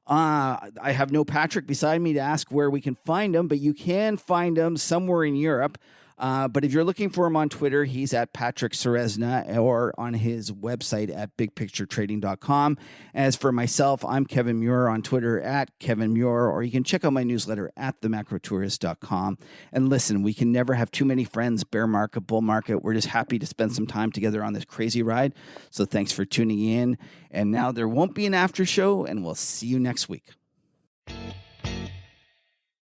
I have no Patrick beside me to ask where we can find him, but you can find him somewhere in Europe. But if you're looking for him on Twitter, he's at Patrick Serezna, or on his website at bigpicturetrading.com. As for myself, I'm Kevin Muir on Twitter at Kevin Muir, or you can check out my newsletter at themacrotourist.com. And listen, we can never have too many friends, bear market, bull market. We're just happy to spend some time together on this crazy ride. So thanks for tuning in. And now there won't be an after show, and we'll see you next week.